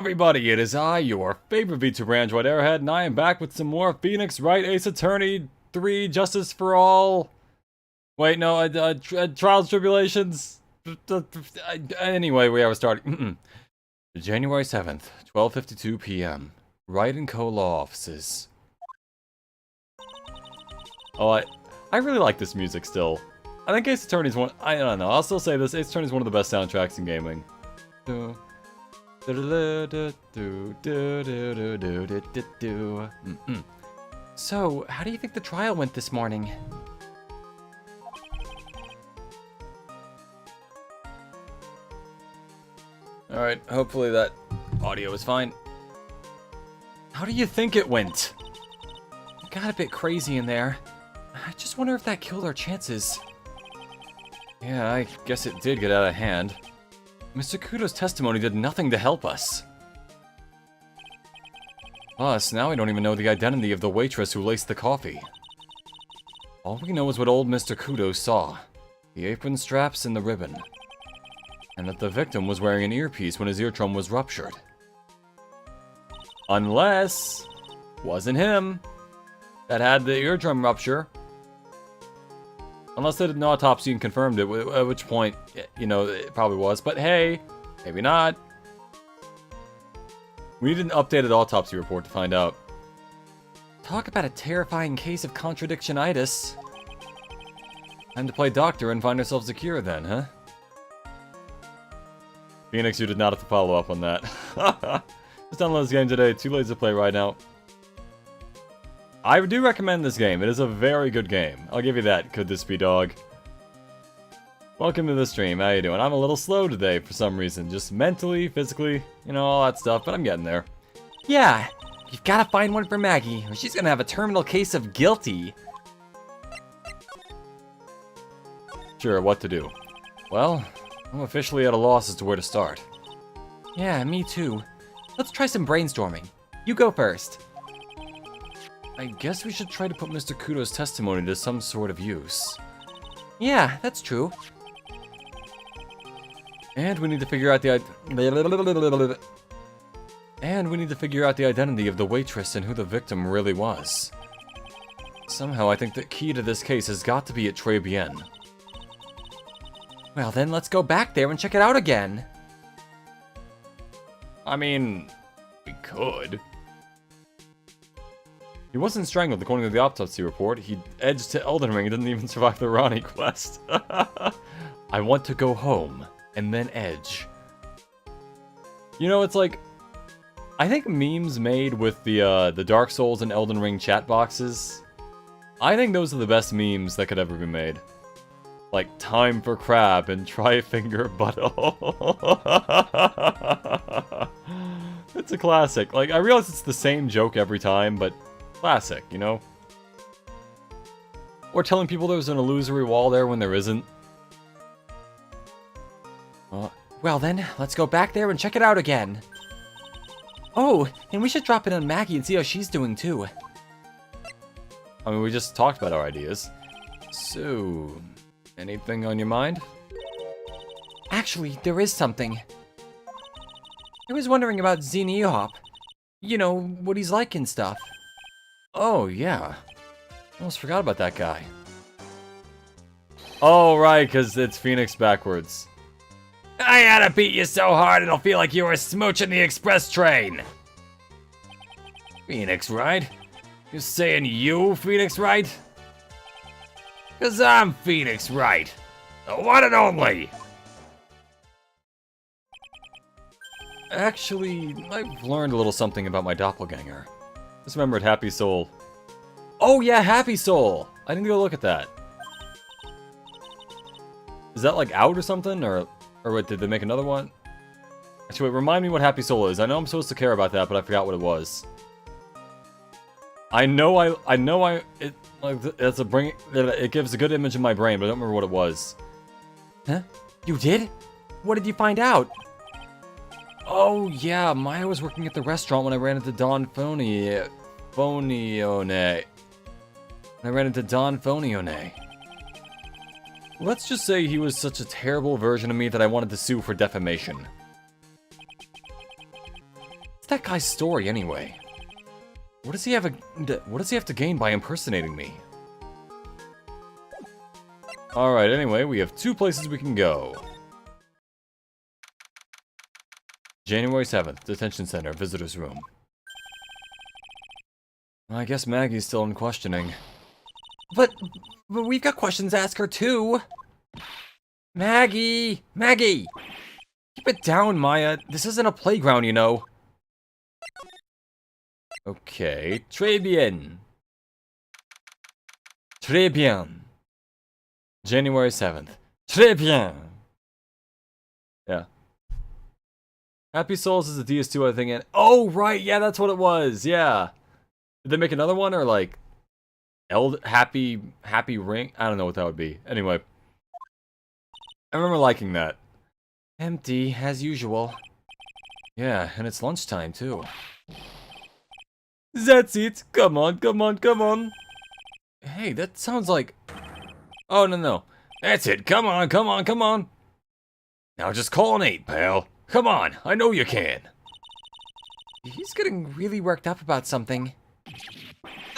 Everybody, it is I, your favorite VTuber Android Airhead, and I am back with some more Phoenix Wright Ace Attorney 3 Justice for All. Wait, no, Trials Tribulations. Anyway, we are starting. January 7th, 12:52 p.m. Wright & Co. Law Offices. Oh, I really like this music still. I think Ace Attorney's one. I don't know. I'll still say this. Ace Attorney's one of the best soundtracks in gaming. So, how do you think the trial went this morning? Alright, hopefully that audio is fine. How do you think it went? It got a bit crazy in there. I just wonder if that killed our chances. Yeah, I guess it did get out of hand. Mr. Kudo's testimony did nothing to help us. Plus, now we don't even know the identity of the waitress who laced the coffee. All we know is what old Mr. Kudo saw. The apron straps and the ribbon. And that the victim was wearing an earpiece when his eardrum was ruptured. Unless... wasn't him that had the eardrum rupture. Unless they did an autopsy and confirmed it, at which point, you know, it probably was. But hey, maybe not. We need an updated autopsy report to find out. Talk about a terrifying case of contradictionitis. Time to play doctor and find ourselves a cure then, huh? Phoenix, you did not have to follow up on that. Just download this game today. Too late to play right now. I do recommend this game. It is a very good game. I'll give you that, could this be dog. Welcome to the stream. How you doing? I'm a little slow today for some reason. Just mentally, physically, you know, all that stuff, but I'm getting there. Yeah, you've got to find one for Maggie, or she's gonna have a terminal case of guilty. Sure, what to do? Well, I'm officially at a loss as to where to start. Yeah, me too. Let's try some brainstorming. You go first. I guess we should try to put Mr. Kudo's testimony to some sort of use. Yeah, that's true. And we need to figure out the identity of the waitress and who the victim really was. Somehow I think the key to this case has got to be at Tribulations. Well then, let's go back there and check it out again. I mean, we could. He wasn't strangled, according to the autopsy report. He edged to Elden Ring and didn't even survive the Ronnie quest. I want to go home, and then edge. You know, it's like... I think memes made with the Dark Souls and Elden Ring chat boxes, I think those are the best memes that could ever be made. Like, time for crab and try finger butthole. It's a classic. Like, I realize it's the same joke every time, but... classic, you know? Or telling people there's an illusory wall there when there isn't. Well then, let's go back there and check it out again. Oh, and we should drop in on Maggie and see how she's doing too. I mean, we just talked about our ideas. So, anything on your mind? Actually, there is something. I was wondering about Xenihop. You know, what he's like and stuff. Oh, yeah. Almost forgot about that guy. Oh, right, because it's Phoenix backwards. I had to beat you so hard it'll feel like you were smooching the express train. Phoenix Wright? You saying you, Phoenix Wright? Because I'm Phoenix Wright. The one and only. Actually, I've learned a little something about my doppelganger. Just remembered Happy Soul. Oh yeah, Happy Soul! I need to go look at that. Is that like out or something? Or wait, did they make another one? Actually, wait, remind me what Happy Soul is. I know I'm supposed to care about that, but I forgot what it was. It gives a good image in my brain, but I don't remember what it was. Huh? You did? What did you find out? Oh yeah, Maya was working at the restaurant when I ran into Don Fonione. Let's just say he was such a terrible version of me that I wanted to sue for defamation. that guy's story anyway? What does he have to gain by impersonating me? Alright, anyway, we have 2 places we can go. January 7th, Detention Center, Visitor's Room. I guess Maggie's still in questioning. But we've got questions to ask her too. Maggie! Maggie! Keep it down, Maya. This isn't a playground, you know. Okay, très bien. Très bien. January 7th. Très bien. Yeah. Happy Souls is a DS2, I think, and oh, right, yeah, that's what it was, yeah. Did they make another one, or like, Happy Ring? I don't know what that would be. Anyway. I remember liking that. Empty, as usual. Yeah, and it's lunchtime, too. That's it. Come on, come on, come on. Hey, that sounds like... Oh, no. That's it. Come on, come on, come on. Now just call an 8, pal. Come on, I know you can. He's getting really worked up about something.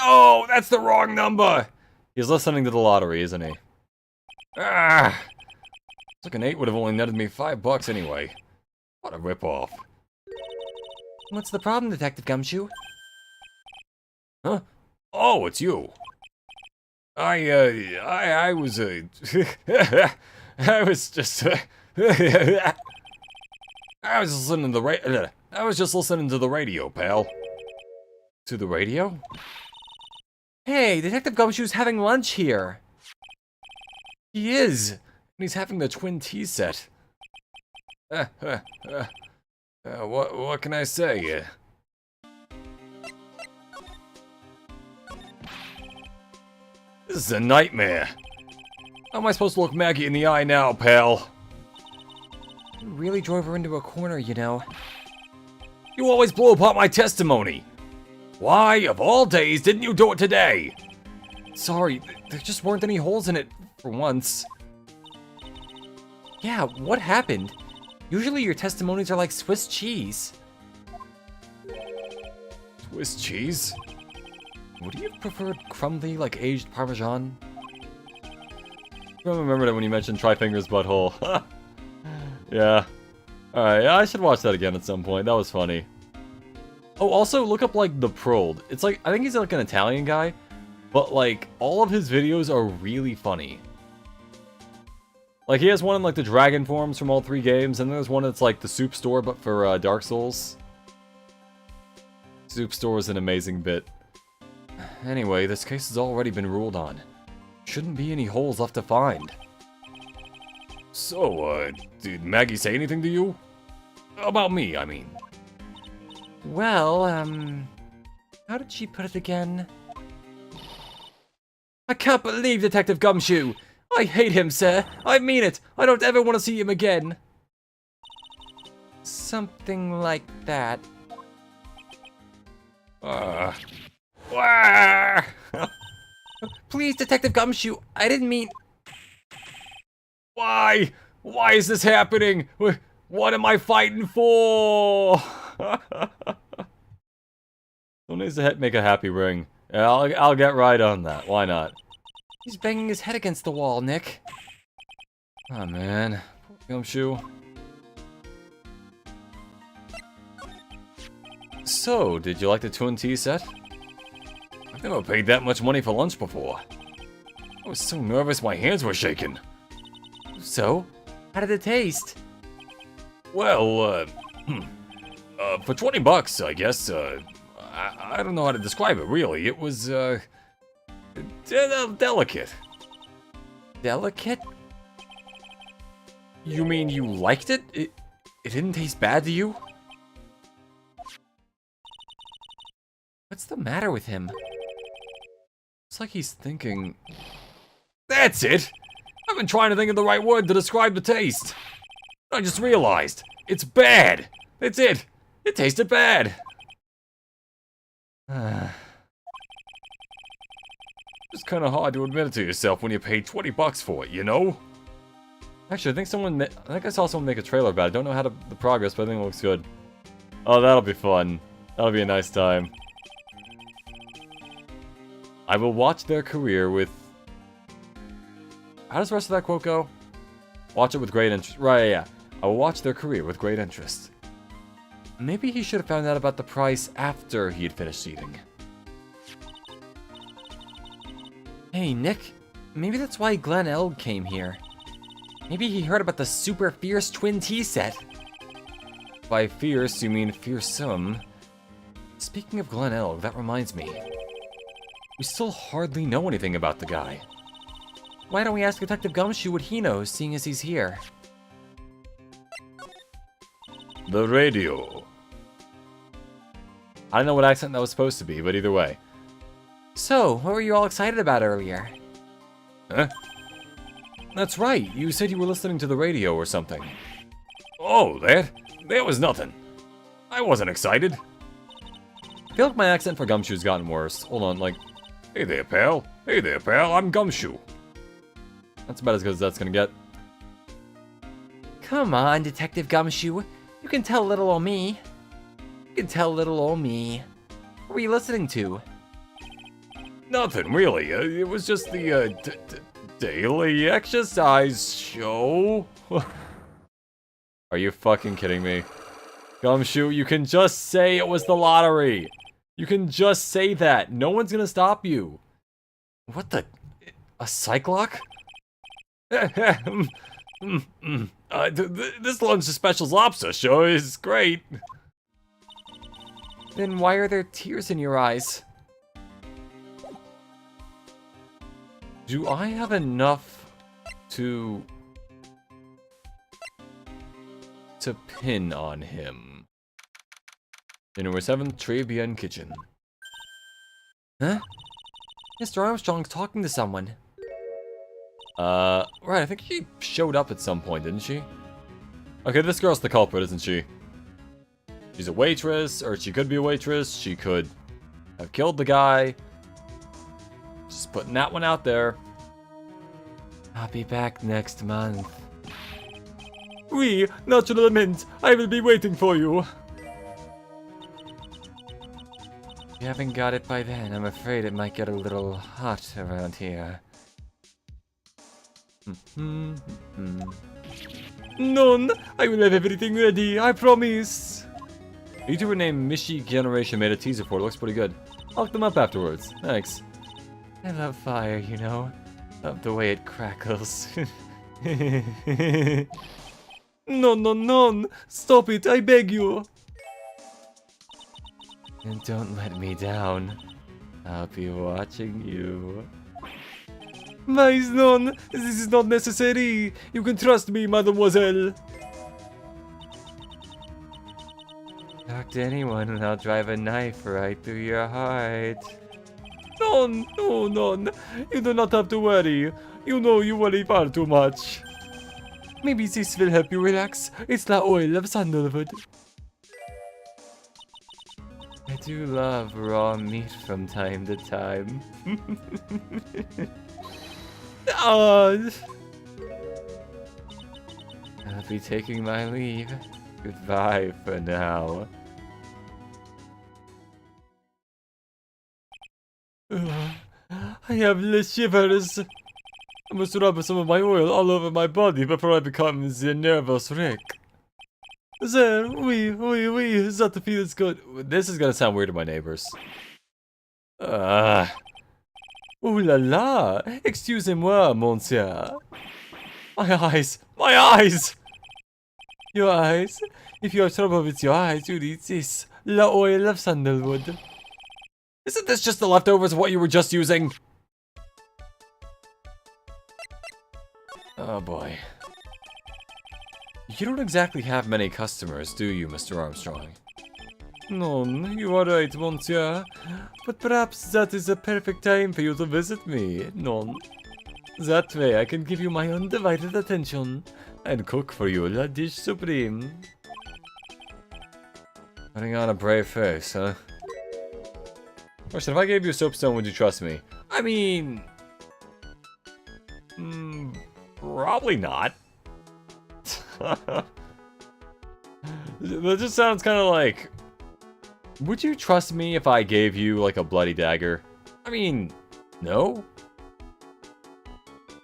Oh, that's the wrong number. He's listening to the lottery, isn't he? Ah. It's like an 8 would have only netted me $5 anyway. What a ripoff. What's the problem, Detective Gumshoe? Huh? Oh, it's you. I was, I was just, I was listening to the I was just listening to the radio, pal. To the radio? Hey, Detective Gumshoe's having lunch here. He is. And he's having the twin tea set. What can I say? This is a nightmare. How am I supposed to look Maggie in the eye now, pal? You really drove her into a corner, you know. You always blow apart my testimony. Why, of all days, didn't you do it today? Sorry, there just weren't any holes in it for once. Yeah, what happened? Usually your testimonies are like Swiss cheese. Swiss cheese? Would you have preferred crumbly, like aged Parmesan? I remember that when you mentioned Tryfinger's butthole. Yeah. Alright, yeah, I should watch that again at some point. That was funny. Oh, also, look up, like, The Prolled. It's like, I think he's like an Italian guy, but, like, all of his videos are really funny. Like, he has one in, like, the dragon forms from all 3 games, and then there's one that's, like, the Soup Store, but for, Dark Souls. Soup Store is an amazing bit. Anyway, this case has already been ruled on. Shouldn't be any holes left to find. So, did Maggie say anything to you? About me, I mean. Well, how did she put it again? I can't believe Detective Gumshoe! I hate him, sir! I mean it! I don't ever want to see him again! Something like that. Please, Detective Gumshoe, I didn't mean... Why? Why is this happening? What am I fighting for? Someone needs to make a happy ring. Yeah, I'll get right on that. Why not? He's banging his head against the wall, Nick. Oh man, Gumshoe. So, did you like the twin tea set? I've never paid that much money for lunch before. I was so nervous my hands were shaking. So, how did it taste? Well, for $20, I guess, I don't know how to describe it, really. It was, delicate. Delicate? You mean you liked it? It didn't taste bad to you? What's the matter with him? It's like he's thinking... That's it! I've been trying to think of the right word to describe the taste. I just realized. It's bad! That's it! It tasted bad! It's kind of hard to admit it to yourself when you paid $20 for it, you know? Actually, I think I saw someone make a trailer about it. I don't know how the progress, but I think it looks good. Oh, that'll be fun. That'll be a nice time. I will watch their career with... How does the rest of that quote go? Watch it with great interest. Right, yeah. I will watch their career with great interest. Maybe he should have found out about the price after he had finished eating. Hey, Nick. Maybe that's why Glen Elg came here. Maybe he heard about the super fierce twin tea set. By fierce, you mean fearsome. Speaking of Glen Elg, that reminds me. We still hardly know anything about the guy. Why don't we ask Detective Gumshoe what he knows, seeing as he's here? The radio. I don't know what accent that was supposed to be, but either way. So, what were you all excited about earlier? Huh? That's right, you said you were listening to the radio or something. Oh, that was nothing. I wasn't excited. I feel like my accent for Gumshoe's gotten worse. Hold on, like, hey there, pal. Hey there, pal, I'm Gumshoe. That's about as good as that's gonna get. Come on, Detective Gumshoe. You can tell little old me. You can tell little old me. What were you listening to? Nothing, really. It was just the, daily exercise show. Are you fucking kidding me? Gumshoe, you can just say it was the lottery. You can just say that. No one's gonna stop you. What the? A Cyclock? This lunch special's lobster show is great. Then why are there tears in your eyes? Do I have enough to pin on him? January 7th, Tribulations Kitchen. Huh? Mr. Armstrong's talking to someone. Right, I think she showed up at some point, didn't she? Okay, this girl's the culprit, isn't she? She's a waitress, or she could be a waitress. She could have killed the guy. Just putting that one out there. I'll be back next month. Oui, naturellement. I will be waiting for you. If you haven't got it by then, I'm afraid it might get a little hot around here. None. I will have everything ready, I promise. A YouTuber named Mishi Generation made a teaser for it. Looks pretty good. I'll look them up afterwards. Thanks. I love fire, you know. Love the way it crackles. No. Stop it, I beg you. And don't let me down. I'll be watching you. Mais non, this is not necessary. You can trust me, mademoiselle. Talk to anyone and I'll drive a knife right through your heart. No. You do not have to worry. You know you worry far too much. Maybe this will help you relax. It's the oil of sandalwood. I do love raw meat from time to time. I'll be taking my leave. Goodbye for now. I have the shivers. I must rub some of my oil all over my body before I become the nervous wreck. There, oui, that feels good. This is gonna sound weird to my neighbors. Ooh la la! Excusez-moi, monsieur. My eyes! Your eyes? If you have trouble with your eyes, you need this. La oil of sandalwood. Isn't this just the leftovers of what you were just using? Oh boy. You don't exactly have many customers, do you, Mr. Armstrong? No, you are right, monsieur. But perhaps that is a perfect time for you to visit me, no? That way I can give you my undivided attention and cook for you la dish supreme. Putting on a brave face, huh? Question, if I gave you a soapstone, would you trust me? I mean... probably not. That just sounds kind of like Would you trust me if I gave you, like, a bloody dagger? I mean, no?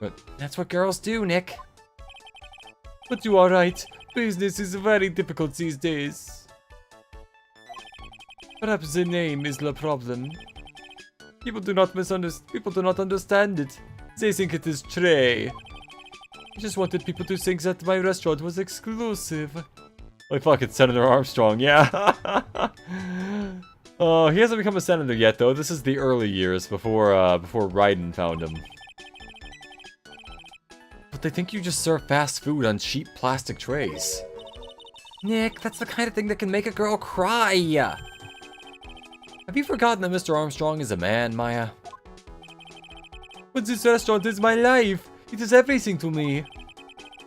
But That's what girls do, Nick. But you are right. Business is very difficult these days. Perhaps the name is the problem. People do not understand it. They think it is Trey. I just wanted people to think that my restaurant was exclusive. Like fucking Senator Armstrong, yeah. Oh, he hasn't become a senator yet, though. This is the early years before Raiden found him. But they think you just serve fast food on cheap plastic trays. Nick, that's the kind of thing that can make a girl cry. Have you forgotten that Mr. Armstrong is a man, Maya? But this restaurant is my life. It is everything to me.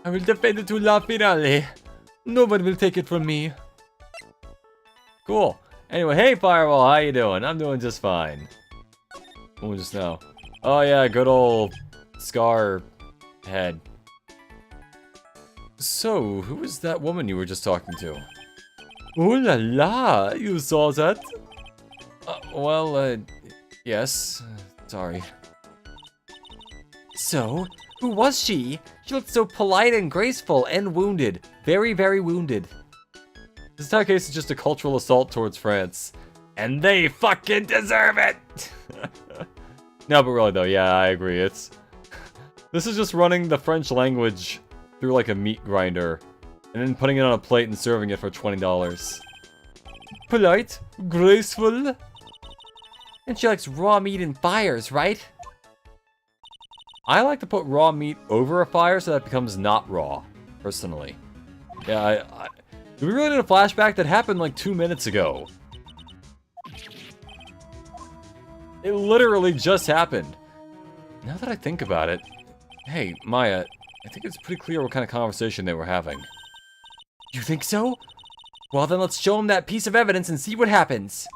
I will defend it to la finale. No one will take it from me. Cool. Anyway, hey Fireball, how you doing? I'm doing just fine. What was just now? Oh yeah, good old Scar head. So, who was that woman you were just talking to? Oh la la, you saw that? Yes. Sorry. So, who was she? She looked so polite and graceful and wounded. Very, very wounded. This entire case is just a cultural assault towards France. And they fucking deserve it! No, but really though, yeah, I agree. This is just running the French language through like a meat grinder. And then putting it on a plate and serving it for $20. Polite, graceful. And she likes raw meat and fires, right? I like to put raw meat over a fire so that it becomes not raw, personally. Yeah, do we really need a flashback? That happened like 2 minutes ago. It literally just happened. Now that I think about it, hey, Maya, I think it's pretty clear what kind of conversation they were having. You think so? Well, then let's show him that piece of evidence and see what happens.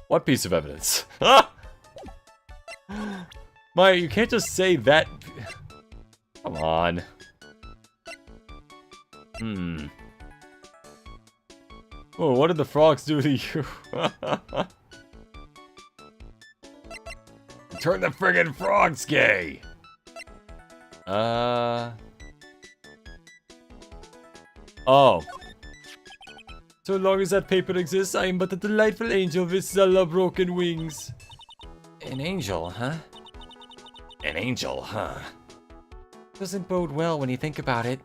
What piece of evidence? Maya, you can't just say that. Come on. Oh, what did the frogs do to you? Turn the friggin' frogs gay! Oh. So long as that paper exists, I am but a delightful angel with Zella broken wings. An angel, huh? An angel, huh? Doesn't bode well when you think about it.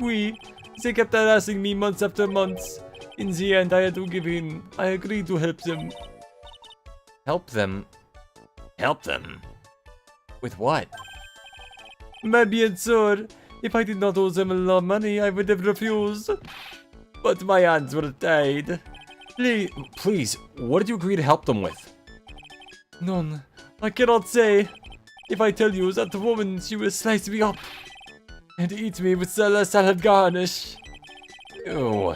Oui, they kept harassing me months after months. In the end, I had to give in. I agreed to help them. Help them? Help them? With what? My bien sûr. If I did not owe them a lot of money, I would have refused. But my hands were tied. Please, what did you agree to help them with? None. I cannot say. If I tell you that the woman, she will slice me up and eat me with salad garnish. Ew.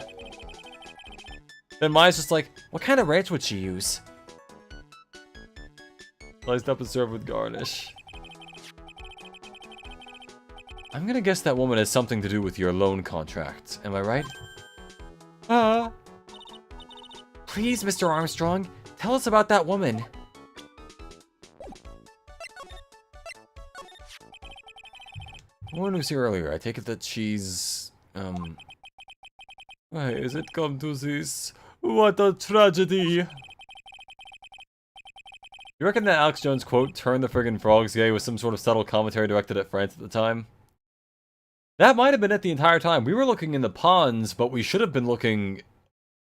Then Maya's just like, what kind of ranch would she use? Sliced up and served with garnish. I'm gonna guess that woman has something to do with your loan contract. Am I right? Please, Mr. Armstrong, tell us about that woman. The one who was here earlier, I take it that she's, why has it come to this? What a tragedy! You reckon that Alex Jones quote, "Turn the friggin' frogs gay," was some sort of subtle commentary directed at France at the time? That might have been it the entire time. We were looking in the ponds, but we should have been looking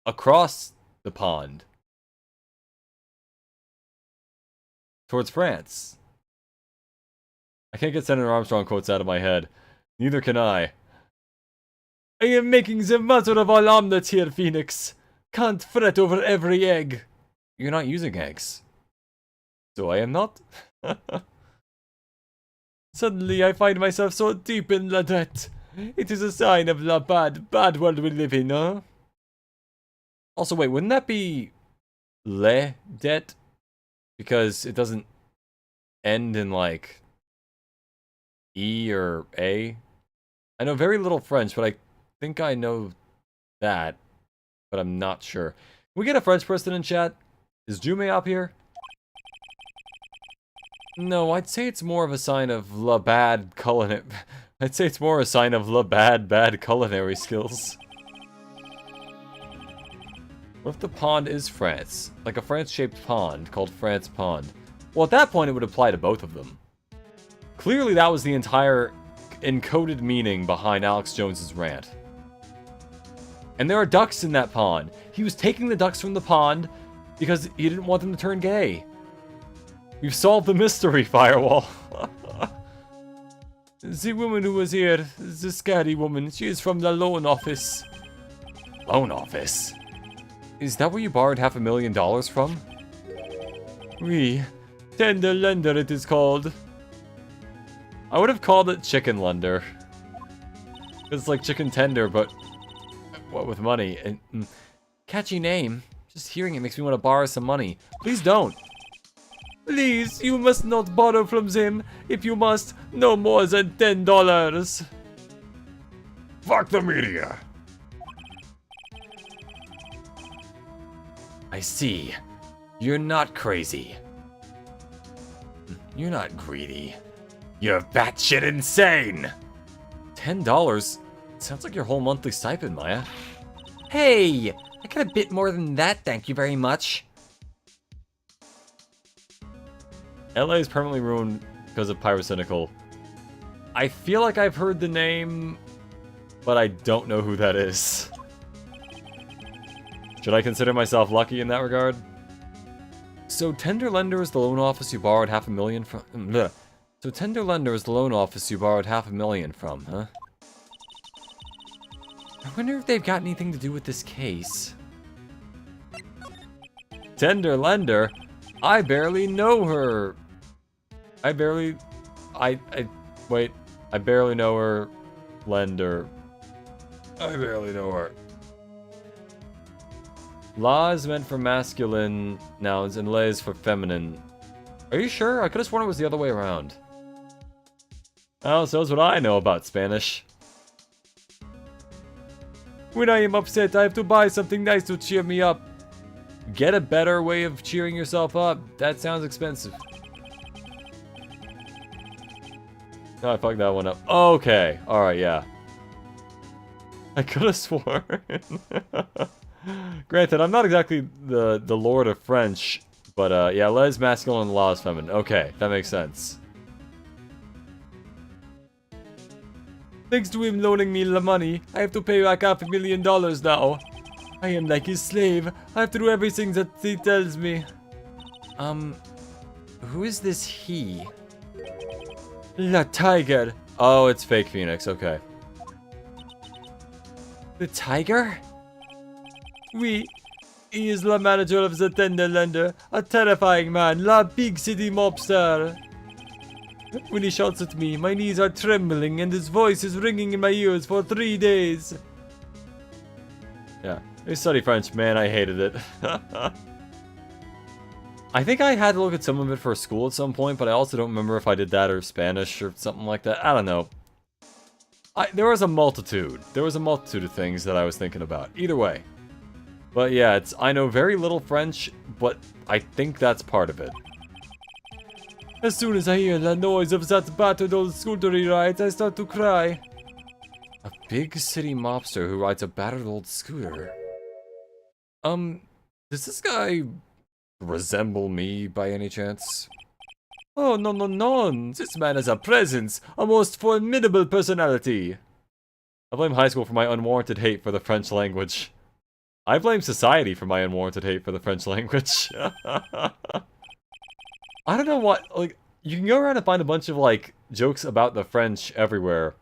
across the pond. Towards France. I can't get Senator Armstrong quotes out of my head. Neither can I. I am making the mother of all omelets here, Phoenix. Can't fret over every egg. You're not using eggs. So I am not? Suddenly I find myself so deep in la debt. It is a sign of la bad world we live in, huh? Also, wait, wouldn't that be le debt? Because it doesn't end in, like, E or A? I know very little French, but I think I know that. but I'm not sure. Can we get a French person in chat? Is Jume up here? No, I'd say it's more of a sign of bad culinary. I'd say it's more a sign of bad culinary skills. What if the pond is France? Like a France-shaped pond called France Pond. Well, at that point, it would apply to both of them. Clearly, that was the entire encoded meaning behind Alex Jones's rant. And there are ducks in that pond. He was taking the ducks from the pond because he didn't want them to turn gay. We've solved the mystery, Firewall. The woman who was here, the scary woman, she is from the loan office. Loan office? Is that where you borrowed $500,000 from? Oui. Tender lender it is called. I would have called it chicken lender. It's like chicken tender, but what with money? And, Catchy name. Just hearing it makes me want to borrow some money. Please don't. Please, you must not borrow from them. If you must, no more than $10. Fuck the media. I see. You're not crazy. You're not greedy. You're batshit insane. $10? Sounds like your whole monthly stipend, Maya. Hey, I got a bit more than that, thank you very much. LA is permanently ruined because of Pyrocynical. I feel like I've heard the name, but I don't know who that is. Should I consider myself lucky in that regard? So Tender Lender is the loan office you borrowed $500,000 from. Bleh. So Tender Lender is the loan office you borrowed $500,000 from, huh? I wonder if they've got anything to do with this case. Tender Lender? I barely know her. I barely know her. Lender. I barely know her. La is meant for masculine nouns and le is for feminine. Are you sure? I could have sworn it was the other way around. Oh, so that's what I know about Spanish. When I am upset, I have to buy something nice to cheer me up. Get a better way of cheering yourself up. That sounds expensive. No, I fucked that one up. Okay. Alright, yeah. I could have sworn. Granted, I'm not exactly the Lord of French, but yeah, le is masculine and la is feminine. Okay, that makes sense. Thanks to him loaning me the money, I have to pay back $500,000 now. I am like his slave. I have to do everything that he tells me. Who is this he? La Tiger. Oh, it's fake Phoenix, okay. The tiger? Oui. He is the manager of the Tender Lender, a terrifying man, la big city mobster. When he shouts at me, my knees are trembling and his voice is ringing in my ears for 3 days. Yeah, I study French, man, I hated it. I think I had to look at some of it for school at some point, but I also don't remember if I did that or Spanish or something like that. I don't know. There was a multitude. There was a multitude of things that I was thinking about. Either way. But yeah, I know very little French, but I think that's part of it. As soon as I hear the noise of that battered old scooter he rides, I start to cry. A big city mobster who rides a battered old scooter. Does this guy resemble me by any chance? Oh, no, no, no. This man has a presence, a most formidable personality. I blame high school for my unwarranted hate for the French language. I blame society for my unwarranted hate for the French language. I don't know what, like, you can go around and find a bunch of, like, jokes about the French everywhere.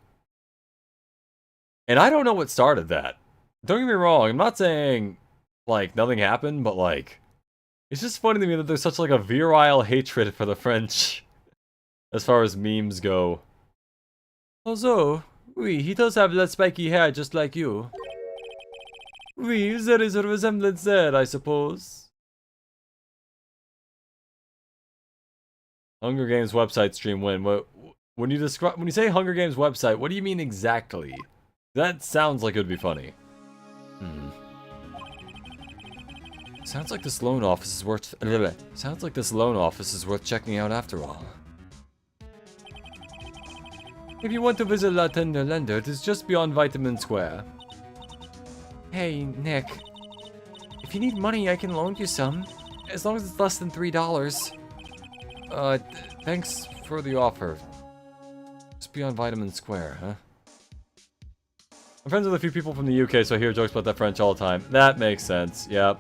And I don't know what started that. Don't get me wrong, I'm not saying, like, nothing happened, but, like, it's just funny to me that there's such, like, a virile hatred for the French. As far as memes go. Also, oui, he does have that spiky hair just like you. Oui, there is a resemblance there, I suppose. Hunger Games website stream win. When you say Hunger Games website, what do you mean exactly? That sounds like it would be funny. Sounds like this loan office is worth... Sounds like this loan office is worth checking out after all. If you want to visit La Tender Lender, it is just beyond Vitamin Square. Hey, Nick. If you need money, I can loan you some. As long as it's less than $3. Thanks for the offer. Just beyond Vitamin Square, huh? I'm friends with a few people from the UK, so I hear jokes about that French all the time. That makes sense, yep.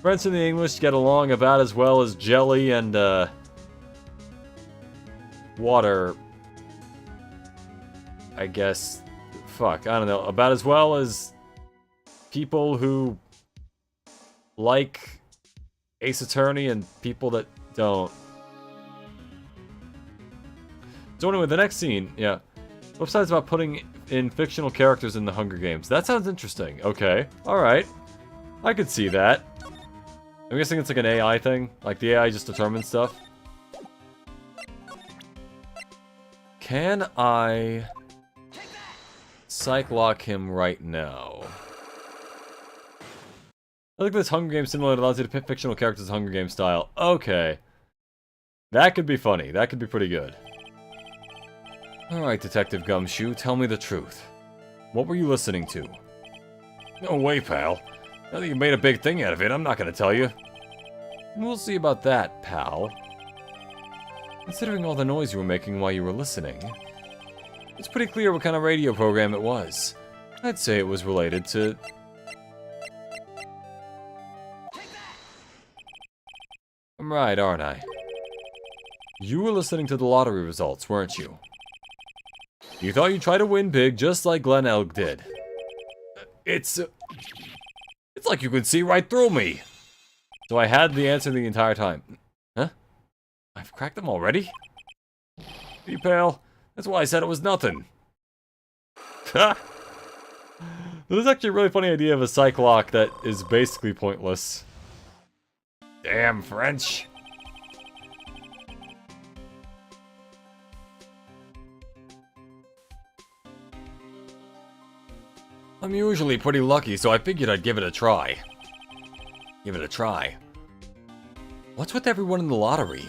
French and the English get along about as well as jelly and, water. I guess. Fuck, I don't know. About as well as people who like Ace Attorney and people that don't. So anyway, the next scene, yeah. Website's about putting in fictional characters in the Hunger Games. That sounds interesting. Okay, alright. I could see that. I'm guessing it's like an AI thing. Like the AI just determines stuff. Can I psych lock him right now? I think this Hunger Games simulator allows you to pick fictional characters Hunger Games style. Okay. That could be funny. That could be pretty good. Alright, Detective Gumshoe, tell me the truth. What were you listening to? No way, pal. Now that you made a big thing out of it, I'm not gonna tell you. We'll see about that, pal. Considering all the noise you were making while you were listening, it's pretty clear what kind of radio program it was. I'd say it was related to... I'm right, aren't I? You were listening to the lottery results, weren't you? You thought you'd try to win big just like Glenn Elg did. It's like you could see right through me. So I had the answer the entire time. Huh? I've cracked them already? Hey, pal. That's why I said it was nothing. Ha! This is actually a really funny idea of a psych lock that is basically pointless. Damn French. I'm usually pretty lucky, so I figured I'd give it a try. Give it a try. What's with everyone in the lottery?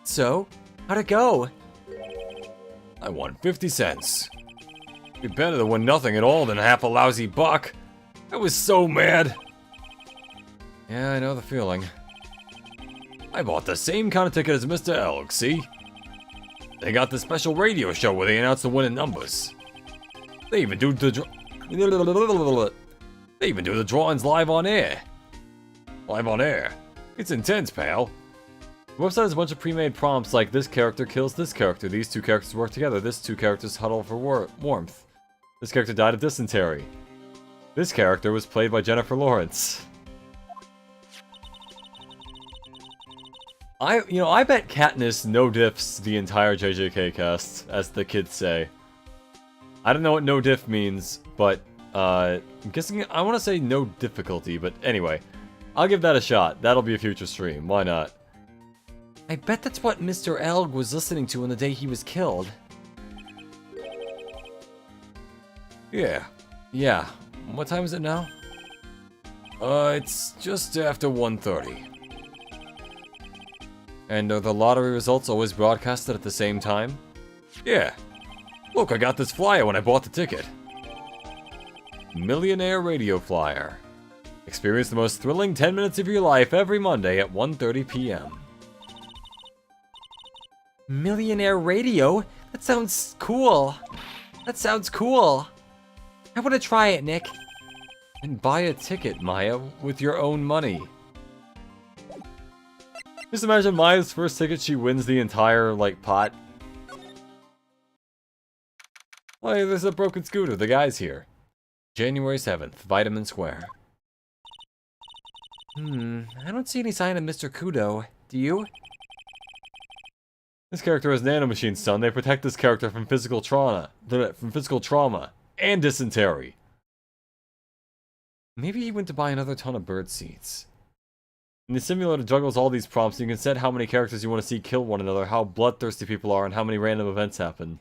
So, how'd it go? I won 50 cents. It'd be better to win nothing at all than half a lousy buck. I was so mad. Yeah, I know the feeling. I bought the same kind of ticket as Mr. Elg, see? They got the special radio show where they announce the winning numbers. They even do the drawings live on air. Live on air. It's intense, pal. The website has a bunch of pre-made prompts like this character kills this character, these two characters work together, this two characters huddle for warmth. This character died of dysentery. This character was played by Jennifer Lawrence. I bet Katniss no diffs the entire JJK cast, as the kids say. I don't know what no diff means, but I'm guessing I want to say no difficulty, but anyway, I'll give that a shot. That'll be a future stream. Why not? I bet that's what Mr. Elg was listening to on the day he was killed. Yeah. What time is it now? It's just after 1:30. And are the lottery results always broadcasted at the same time? Yeah. Look, I got this flyer when I bought the ticket. Millionaire Radio Flyer. Experience the most thrilling 10 minutes of your life every Monday at 1:30 p.m. Millionaire Radio? That sounds cool. That sounds cool. I want to try it, Nick. And buy a ticket, Maya, with your own money. Just imagine Maya's first ticket, she wins the entire, pot. Oh, hey, there's a broken scooter. The guy's here. January 7th, Vitamin Square. I don't see any sign of Mr. Kudo. Do you? This character has nanomachines, son. They protect this character from physical trauma. And dysentery. Maybe he went to buy another ton of bird seeds. And the simulator juggles all these prompts, and you can set how many characters you want to see kill one another, how bloodthirsty people are, and how many random events happen.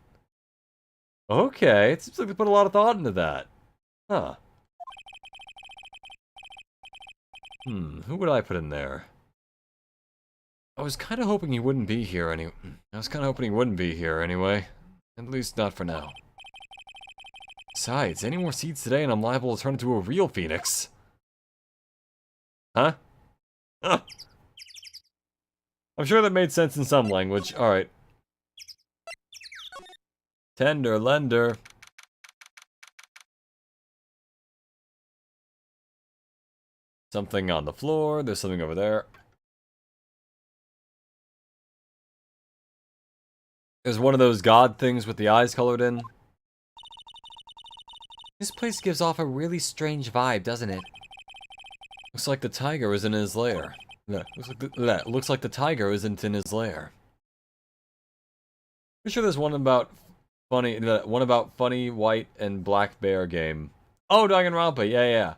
Okay, it seems like they put a lot of thought into that. Huh. Who would I put in there? I was kind of hoping he wouldn't be here anyway. At least not for now. Besides, any more seeds today and I'm liable to turn into a real phoenix. Huh? I'm sure that made sense in some language. Alright. Tender lender. Something on the floor. There's something over there. There's one of those god things with the eyes colored in. This place gives off a really strange vibe, doesn't it? Looks like the tiger is in his lair. Looks like the tiger isn't in his lair. Pretty sure there's one about funny white and black bear game. Oh, Danganronpa, yeah.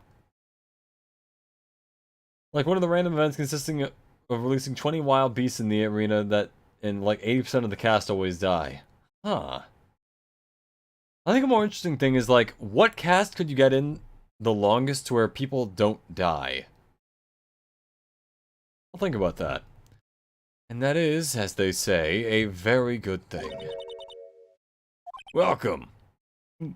Like one of the random events consisting of releasing 20 wild beasts in the arena and like 80% of the cast always die. Huh. I think a more interesting thing is like, what cast could you get in the longest to where people don't die? I'll think about that. And that is, as they say, a very good thing. Welcome! You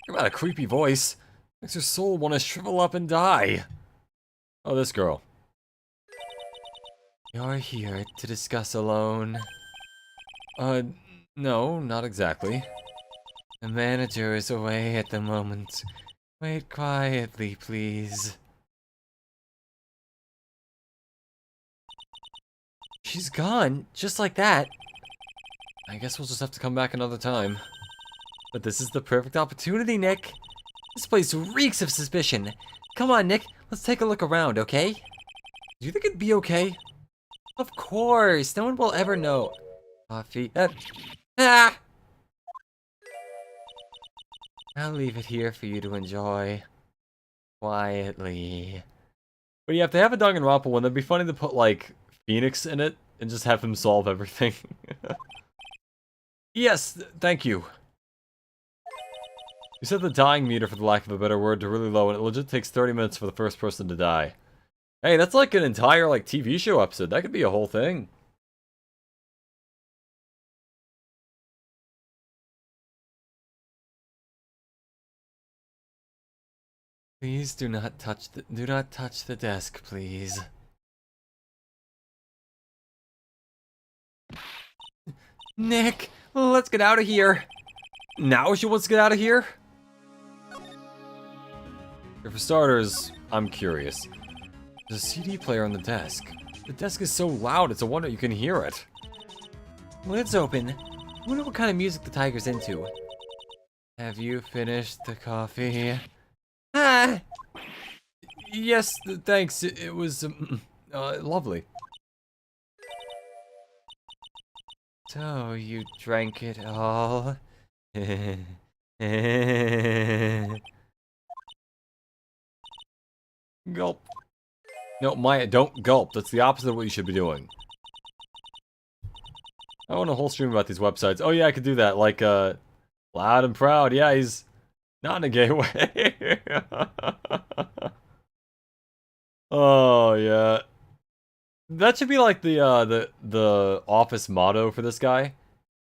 got a creepy voice. Makes your soul want to shrivel up and die. Oh, this girl. You're here to discuss alone. No, not exactly. The manager is away at the moment. Wait quietly, please. She's gone, just like that. I guess we'll just have to come back another time. But this is the perfect opportunity, Nick. This place reeks of suspicion. Come on, Nick, let's take a look around, okay? Do you think it'd be okay? Of course, no one will ever know. Coffee. Ah! I'll leave it here for you to enjoy. Quietly. But yeah, if they have a Danganronpa one, that'd be funny to put, like, Phoenix in it and just have him solve everything. Yes, thank you. You set the dying meter, for the lack of a better word, to really low, and it legit takes 30 minutes for the first person to die. Hey, that's like an entire, like, TV show episode. That could be a whole thing. Please do not touch the desk, please. Nick, let's get out of here. Now she wants to get out of here? For starters, I'm curious. There's a CD player on the desk. The desk is so loud, it's a wonder you can hear it. Lid's open. I wonder what kind of music the tiger's into. Have you finished the coffee? Ah! Yes, thanks. It was, lovely. So, you drank it all? Gulp. No, Maya, don't gulp. That's the opposite of what you should be doing. I want a whole stream about these websites. Oh yeah, I could do that. Like, Loud and Proud. Yeah, he's not in a gay way. Oh, yeah. That should be like the office motto for this guy.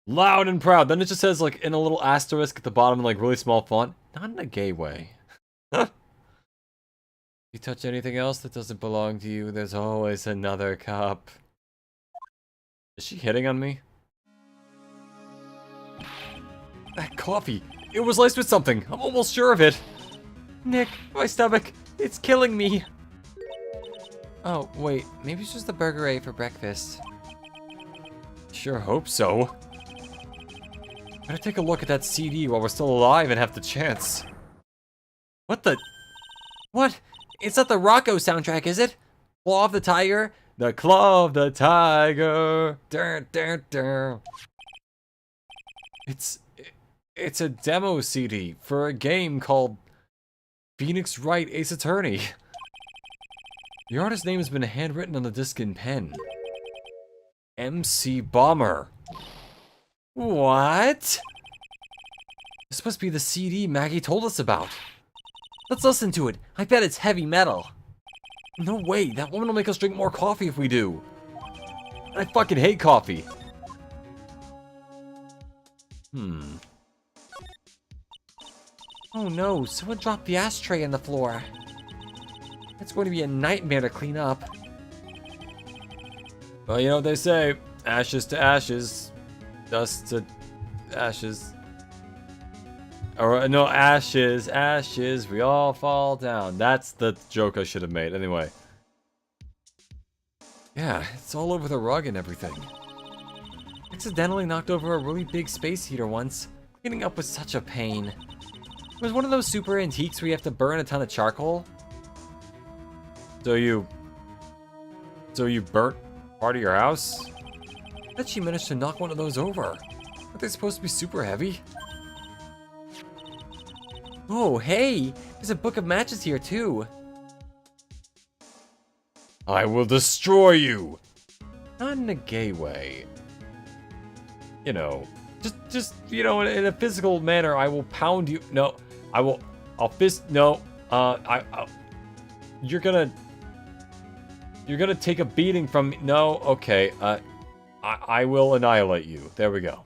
Loud and proud. Then it just says, like, in a little asterisk at the bottom in, like, really small font. Not in a gay way. If you touch anything else that doesn't belong to you, there's always another cup. Is she hitting on me? That coffee. It was laced with something. I'm almost sure of it. Nick, my stomach. It's killing me. Oh, wait. Maybe it's just the burger I ate for breakfast. Sure hope so. Better take a look at that CD while we're still alive and have the chance. What the? What? It's not the Rocco soundtrack, is it? Claw of the Tiger? The Claw of the Tiger. Dur, dur, dur. It's a demo CD for a game called Phoenix Wright Ace Attorney. The artist's name has been handwritten on the disc in pen. MC Bomber. What? This must be the CD Maggie told us about. Let's listen to it. I bet it's heavy metal. No way, that woman will make us drink more coffee if we do. I fucking hate coffee. Oh no, someone dropped the ashtray on the floor. It's going to be a nightmare to clean up. Well, you know what they say, ashes to ashes, dust to ashes. Or, no, ashes, ashes, we all fall down. That's the joke I should have made. Anyway. Yeah, it's all over the rug and everything. Accidentally knocked over a really big space heater once. Cleaning up was such a pain. It was one of those super antiques where you have to burn a ton of charcoal. So you burnt part of your house? I bet she managed to knock one of those over. Aren't they supposed to be super heavy? Oh, hey! There's a book of matches here, too. I will destroy you! Not in a gay way. You know, just you know, in a physical manner, I will pound you. No, I'll fist, no, you're gonna take a beating from me. No, okay, I will annihilate you. There we go.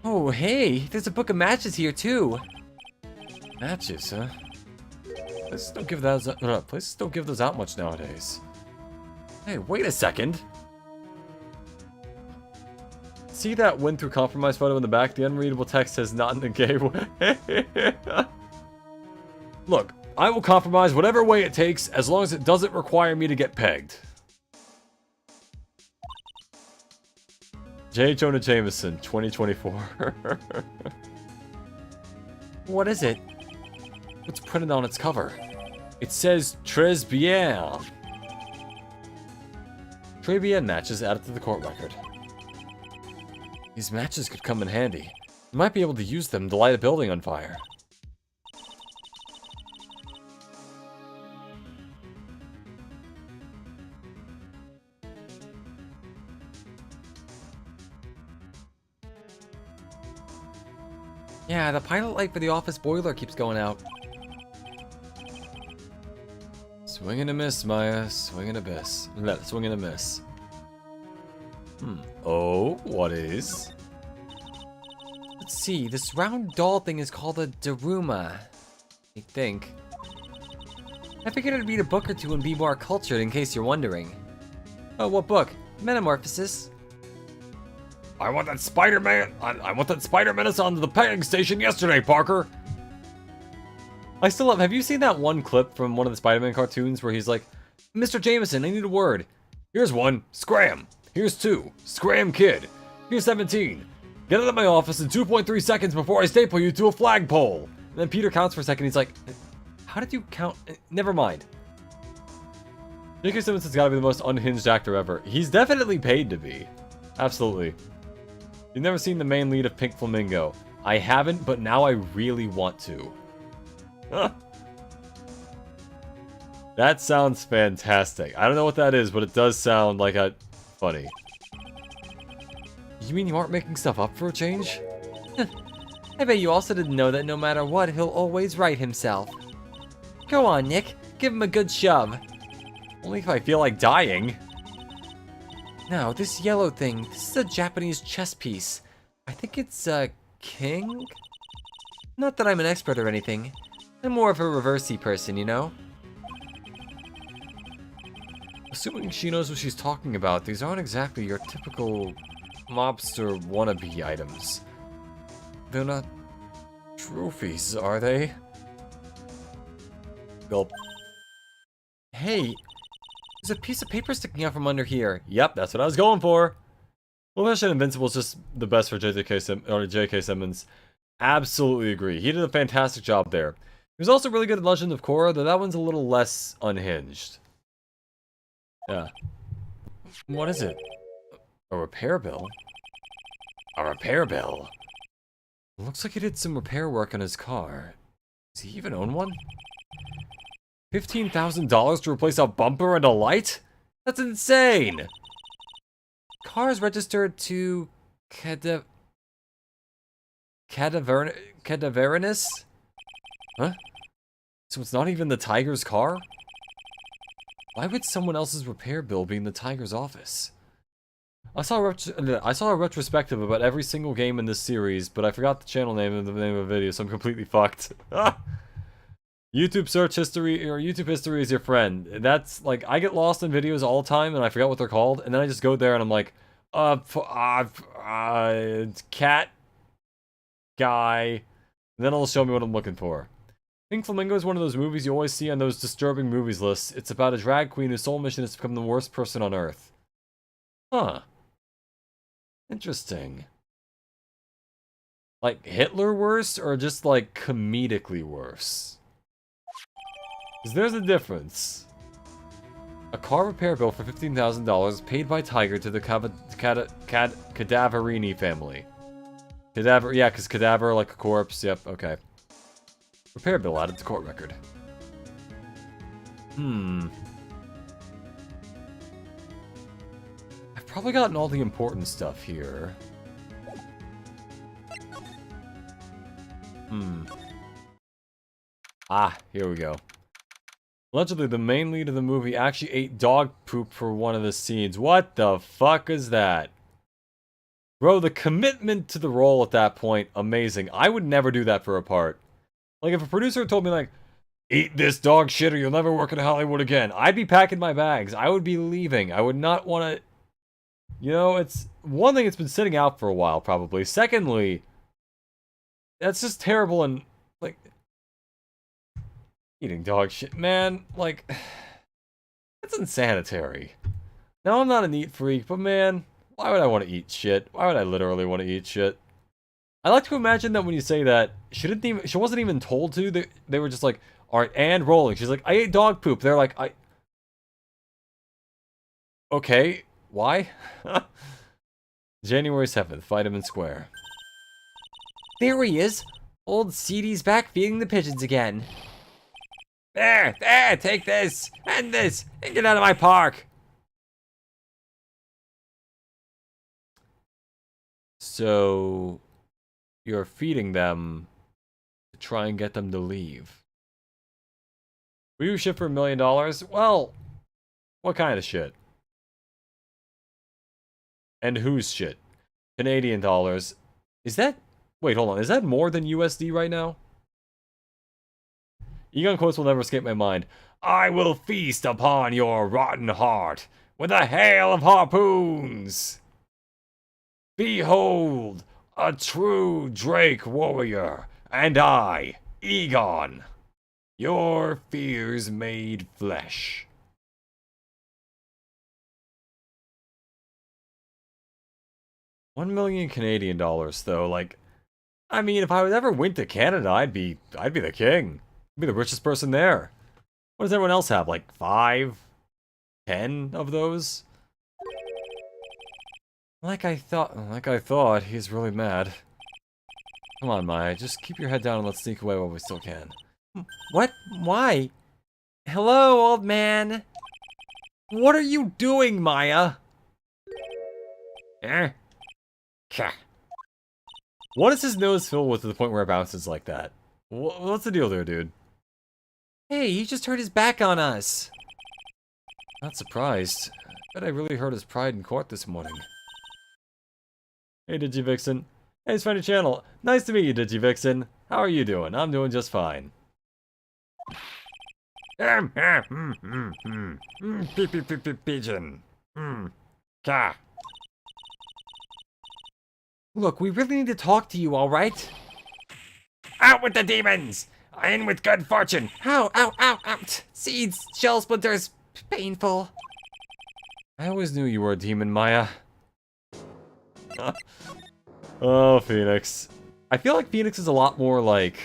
Oh, hey! There's a book of matches here, too. Matches, huh? Places don't give those, places don't give those out much nowadays. Hey, wait a second. See that win through compromise photo in the back? The unreadable text says not in a gay way. Look, I will compromise whatever way it takes as long as it doesn't require me to get pegged. J. Jonah Jameson, 2024. What is it? What's printed on its cover? It says Très bien. Très bien matches added to the court record. These matches could come in handy. You might be able to use them to light a building on fire. Yeah, the pilot light for the office boiler keeps going out. Swing and a miss, Maya. Swing and a miss. Swing and a miss. Oh, what is? Let's see, this round doll thing is called a Daruma. I think. I figured I'd read a book or two and be more cultured in case you're wondering. Oh, what book? Metamorphosis. I want that Spider-Man. I want that Spider-Man on the pegging station yesterday, Parker. I still have you seen that one clip from one of the Spider-Man cartoons where he's like, Mr. Jameson, I need a word. Here's one, scram. Here's two, scram kid. Here's 17. Get out of my office in 2.3 seconds before I staple you to a flagpole. And then Peter counts for a second. He's like, how did you count? Never mind. J.K. Simmons has got to be the most unhinged actor ever. He's definitely paid to be. Absolutely. You've never seen the main lead of Pink Flamingo. I haven't, but now I really want to. That sounds fantastic. I don't know what that is, but it does sound like a funny. You mean you aren't making stuff up for a change? I bet you also didn't know that no matter what, he'll always right himself. Go on, Nick. Give him a good shove. Only if I feel like dying. Now, this yellow thing, this is a Japanese chess piece. I think it's a king? Not that I'm an expert or anything. I'm more of a reversey person, you know? Assuming she knows what she's talking about, these aren't exactly your typical mobster wannabe items. They're not trophies, are they? Gulp. Hey, there's a piece of paper sticking out from under here. Yep, that's what I was going for. Well, Invincible is just the best for J.K. Simmons. Absolutely agree. He did a fantastic job there. He was also really good at Legend of Korra, though that one's a little less unhinged. Yeah. What is it? A repair bill? A repair bill? Looks like he did some repair work on his car. Does he even own one? $15,000 to replace a bumper and a light? That's insane! Car is registered to Cadaverinous? Huh? So it's not even the Tiger's car? Why would someone else's repair bill be in the Tiger's office? I saw a retrospective about every single game in this series, but I forgot the channel name and the name of the video, so I'm completely fucked. YouTube search history, or YouTube history is your friend. That's, like, I get lost in videos all the time, and I forgot what they're called, and then I just go there and I'm like, cat guy, and then it'll show me what I'm looking for. Pink Flamingo is one of those movies you always see on those disturbing movies lists. It's about a drag queen whose sole mission is to become the worst person on Earth. Huh. Interesting. Like, Hitler worse, or just, like, comedically worse? Because there's a difference. A car repair bill for $15,000 paid by Tiger to the Cadaverini family. Cadaver, yeah, because cadaver, like a corpse, yep, okay. Repair bill added to court record. I've probably gotten all the important stuff here. Ah, here we go. Allegedly, the main lead of the movie actually ate dog poop for one of the scenes. What the fuck is that? Bro, the commitment to the role at that point, amazing. I would never do that for a part. Like, if a producer told me, like, eat this dog shit or you'll never work in Hollywood again, I'd be packing my bags. I would be leaving. I would not want to... You know, it's... One thing, it's been sitting out for a while, probably. Secondly, that's just terrible and, like... Eating dog shit, man, like... That's insanitary. Now, I'm not a neat freak, but man, why would I want to eat shit? Why would I literally want to eat shit? I like to imagine that when you say that, she wasn't even told to. They were just like, alright, and rolling. She's like, I ate dog poop. They're like, Okay, why? January 7th, Vitamin Square. There he is! Old CD's back feeding the pigeons again. There, take this, and get out of my park! So... You're feeding them to try and get them to leave. Will you shit for $1 million? Well, what kind of shit? And whose shit? Canadian dollars. Is that... Wait, hold on. Is that more than USD right now? Egon quotes will never escape my mind. I will feast upon your rotten heart with a hail of harpoons! Behold! A true Drake warrior, and I, Egon, your fears made flesh. 1 million Canadian dollars, though. Like, I mean, if I ever went to Canada, I'd be the king. I'd be the richest person there. What does everyone else have? Like 5, 10 of those? Like I thought, he's really mad. Come on, Maya, just keep your head down and let's sneak away while we still can. What? Why? Hello, old man. What are you doing, Maya? What is his nose filled with to the point where it bounces like that? What's the deal there, dude? Hey, he just turned his back on us. Not surprised. Bet I really hurt his pride in court this morning. Hey, DigiVixen. Hey, it's Funny Channel. Nice to meet you, DigiVixen. How are you doing? I'm doing just fine. Pigeon. Look, we really need to talk to you, alright? Out with the demons! In with good fortune! Ow, ow, ow, ow! Seeds, shell splinters, painful. I always knew you were a demon, Maya. Oh, Phoenix. I feel like Phoenix is a lot more, like,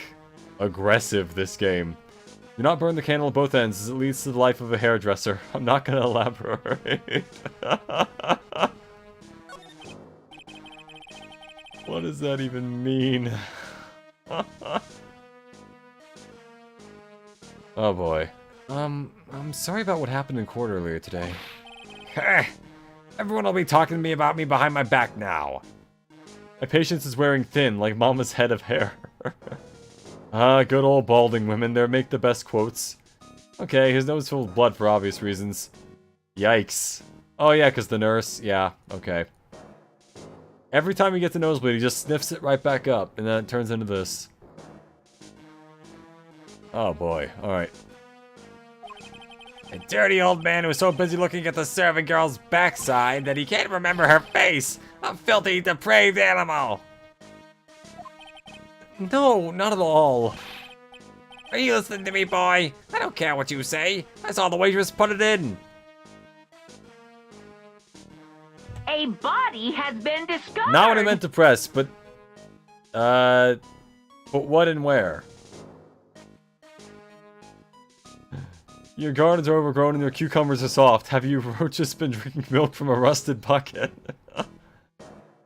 aggressive this game. Do not burn the candle at both ends, as it leads to the life of a hairdresser. I'm not gonna elaborate. What does that even mean? Oh boy. I'm sorry about what happened in court earlier today. Everyone will be talking to me about me behind my back now. My patience is wearing thin, like Mama's head of hair. Ah, good old balding women. They make the best quotes. Okay, his nose full of blood for obvious reasons. Yikes. Oh yeah, because the nurse. Yeah, okay. Every time he gets a nosebleed, he just sniffs it right back up, and then it turns into this. Oh boy, alright. A dirty old man who's so busy looking at the servant girl's backside that he can't remember her face. A filthy, depraved animal. No, not at all. Are you listening to me, boy? I don't care what you say. I saw the waitress put it in. A body has been discovered. Not what I meant to press, but what and where? Your gardens are overgrown and your cucumbers are soft. Have you roaches been drinking milk from a rusted bucket?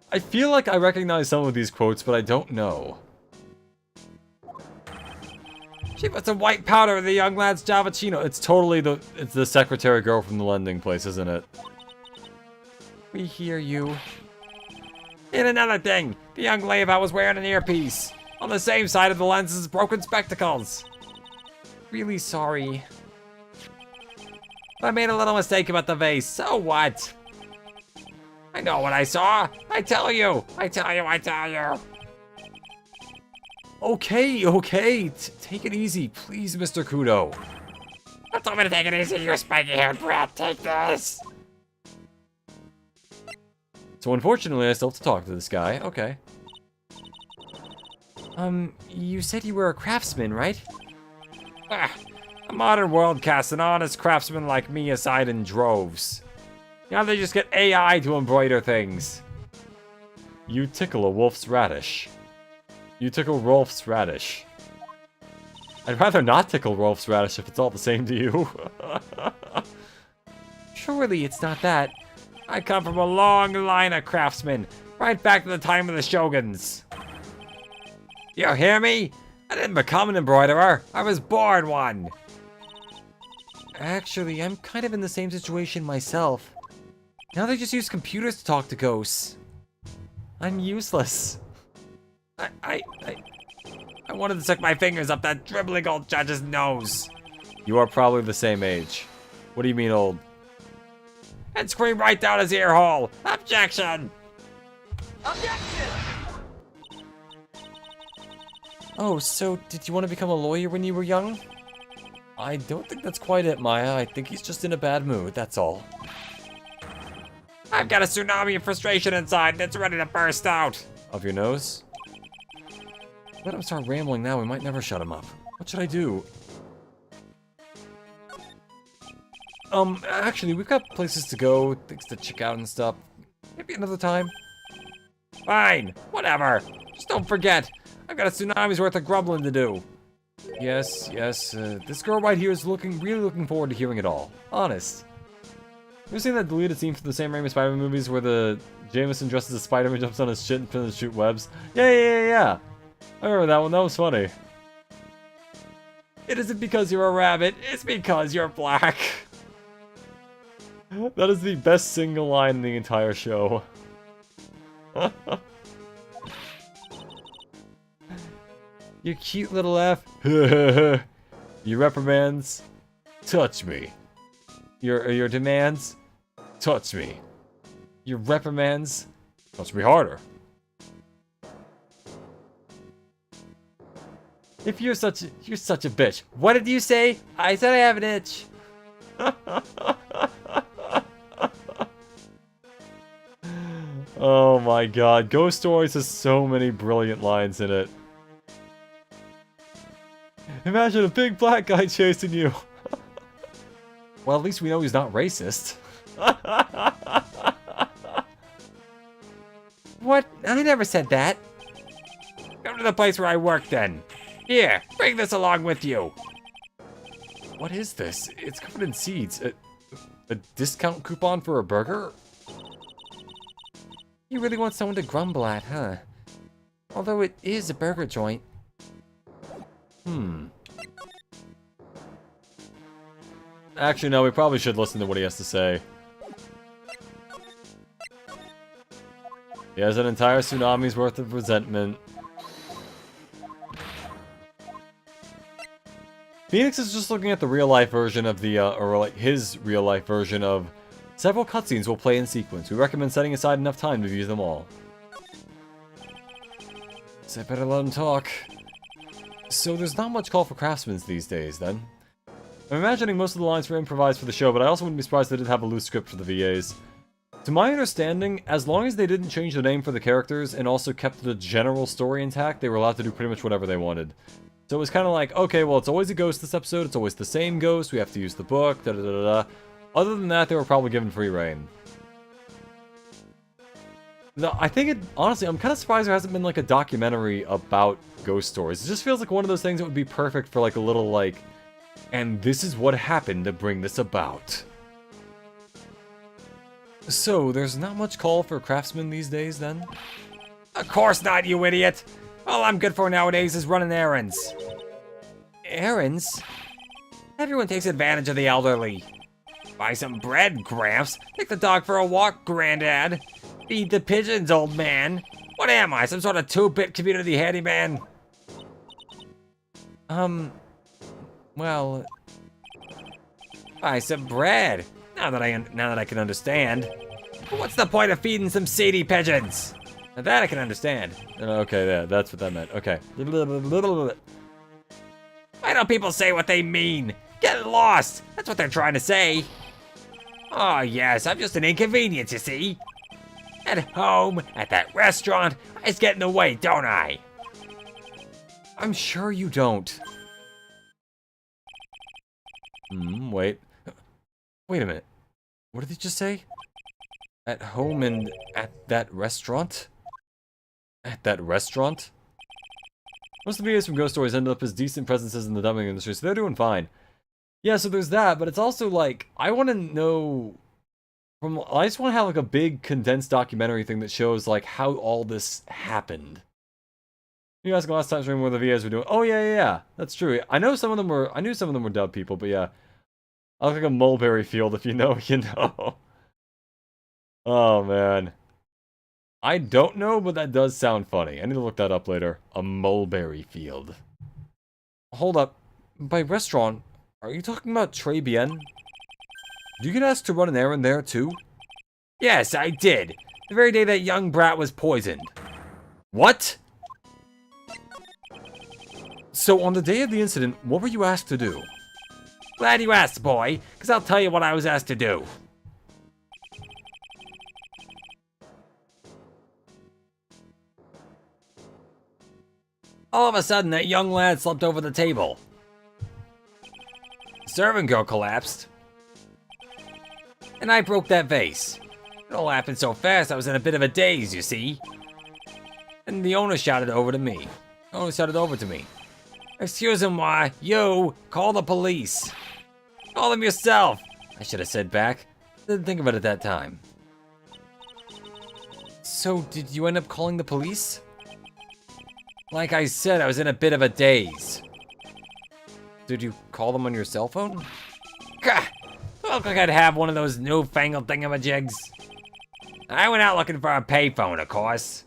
I feel like I recognize some of these quotes, but I don't know. She put some white powder in the young lad's Javachino. It's totally it's the secretary girl from the lending place, isn't it? We hear you. And another thing, the young layabouts was wearing an earpiece. On the same side of the lens as broken spectacles. Really sorry. I made a little mistake about the vase, so what? I know what I saw. I tell you. I tell you. Okay. Take it easy, please, Mr. Kudo. Don't tell me to take it easy, you spiky-haired brat. Take this. So unfortunately, I still have to talk to this guy. Okay. You said you were a craftsman, right? The modern world casts an honest craftsman like me aside in droves. Now they just get AI to embroider things. You tickle a wolf's radish. You tickle Rolf's radish. I'd rather not tickle Rolf's radish if it's all the same to you. Surely it's not that. I come from a long line of craftsmen, right back to the time of the Shoguns. You hear me? I didn't become an embroiderer. I was born one. Actually, I'm kind of in the same situation myself. Now they just use computers to talk to ghosts. I'm useless. I wanted to stick my fingers up that dribbling old judge's nose. You are probably the same age. What do you mean old? And scream right down his ear hole. Objection! Objection! Oh, so did you want to become a lawyer when you were young? I don't think that's quite it, Maya. I think he's just in a bad mood, that's all. I've got a tsunami of frustration inside and it's ready to burst out. Of your nose? Let him start rambling now, we might never shut him up. What should I do? Actually, we've got places to go, things to check out and stuff. Maybe another time. Fine, whatever. Just don't forget, I've got a tsunami's worth of grumbling to do. Yes. This girl right here is really looking forward to hearing it all. Honest. You ever seen that deleted scene from the Sam Raimi Spider-Man movies where the Jameson dresses as Spider-Man, jumps on his shit and tries to shoot webs? Yeah. I remember that one, that was funny. It isn't because you're a rabbit, it's because you're black. That is the best single line in the entire show. You cute little F. Your reprimands, touch me. Your demands, touch me. Your reprimands, touch me harder. If you're such a bitch. What did you say? I said I have an itch. Oh my god, Ghost Stories has so many brilliant lines in it. Imagine a big black guy chasing you. Well, at least we know he's not racist. What? I never said that. Come to the place where I work then. Here, bring this along with you. What is this? It's covered in seeds. A discount coupon for a burger? You really want someone to grumble at, huh? Although it is a burger joint. Actually, no, we probably should listen to what he has to say. He has an entire tsunami's worth of resentment. Phoenix is just looking at the real-life version of the, or like his real-life version of several cutscenes will play in sequence. We recommend setting aside enough time to view them all. So I better let him talk. So there's not much call for craftsmen these days, then. I'm imagining most of the lines were improvised for the show, but I also wouldn't be surprised if they did have a loose script for the VAs. To my understanding, as long as they didn't change the name for the characters and also kept the general story intact, they were allowed to do pretty much whatever they wanted. So it was kind of like, okay, well, it's always a ghost this episode, it's always the same ghost, we have to use the book, da-da-da-da-da. Other than that, they were probably given free reign. No, I think it, honestly, I'm kind of surprised there hasn't been, like, a documentary about ghost stories. It just feels like one of those things that would be perfect for, like, a little, like, and this is what happened to bring this about. So, there's not much call for craftsmen these days, then? Of course not, you idiot! All I'm good for nowadays is running errands. Errands? Everyone takes advantage of the elderly. Buy some bread, Gramps. Take the dog for a walk, Granddad. Feed the pigeons, old man. What am I, some sort of 2-bit community handyman? Well... Buy some bread. Now that I can understand. But what's the point of feeding some seedy pigeons? Now that I can understand. Okay, yeah, that's what that meant. Okay. Why don't people say what they mean? Get lost! That's what they're trying to say. Oh yes, I'm just an inconvenience, you see. At home, at that restaurant, I just get in the way, don't I? I'm sure you don't. Wait. Wait a minute. What did he just say? At home and at that restaurant? At that restaurant? Most of the videos from Ghost Stories end up as decent presences in the dubbing industry, so they're doing fine. Yeah, so there's that, but it's also like, I want to know... I just want to have like a big condensed documentary thing that shows like how all this happened. You guys last time stream where the VAs were doing. Oh yeah, that's true. I knew some of them were dub people, but yeah. I look like a mulberry field. If you know, you know. Oh man. I don't know, but that does sound funny. I need to look that up later. A mulberry field. Hold up. By restaurant, are you talking about Très Bien? Did you get asked to run an errand there, too? Yes, I did. The very day that young brat was poisoned. What? So, on the day of the incident, what were you asked to do? Glad you asked, boy, because I'll tell you what I was asked to do. All of a sudden, that young lad slumped over the table. The servant girl collapsed. And I broke that vase. It all happened so fast, I was in a bit of a daze, you see. And the owner shouted over to me. Excuse him, why? You, call the police. Call them yourself. I should have said back. Didn't think of it at that time. So, did you end up calling the police? Like I said, I was in a bit of a daze. Did you call them on your cell phone? Gah! Look like I'd have one of those newfangled thingamajigs. I went out looking for a payphone, of course.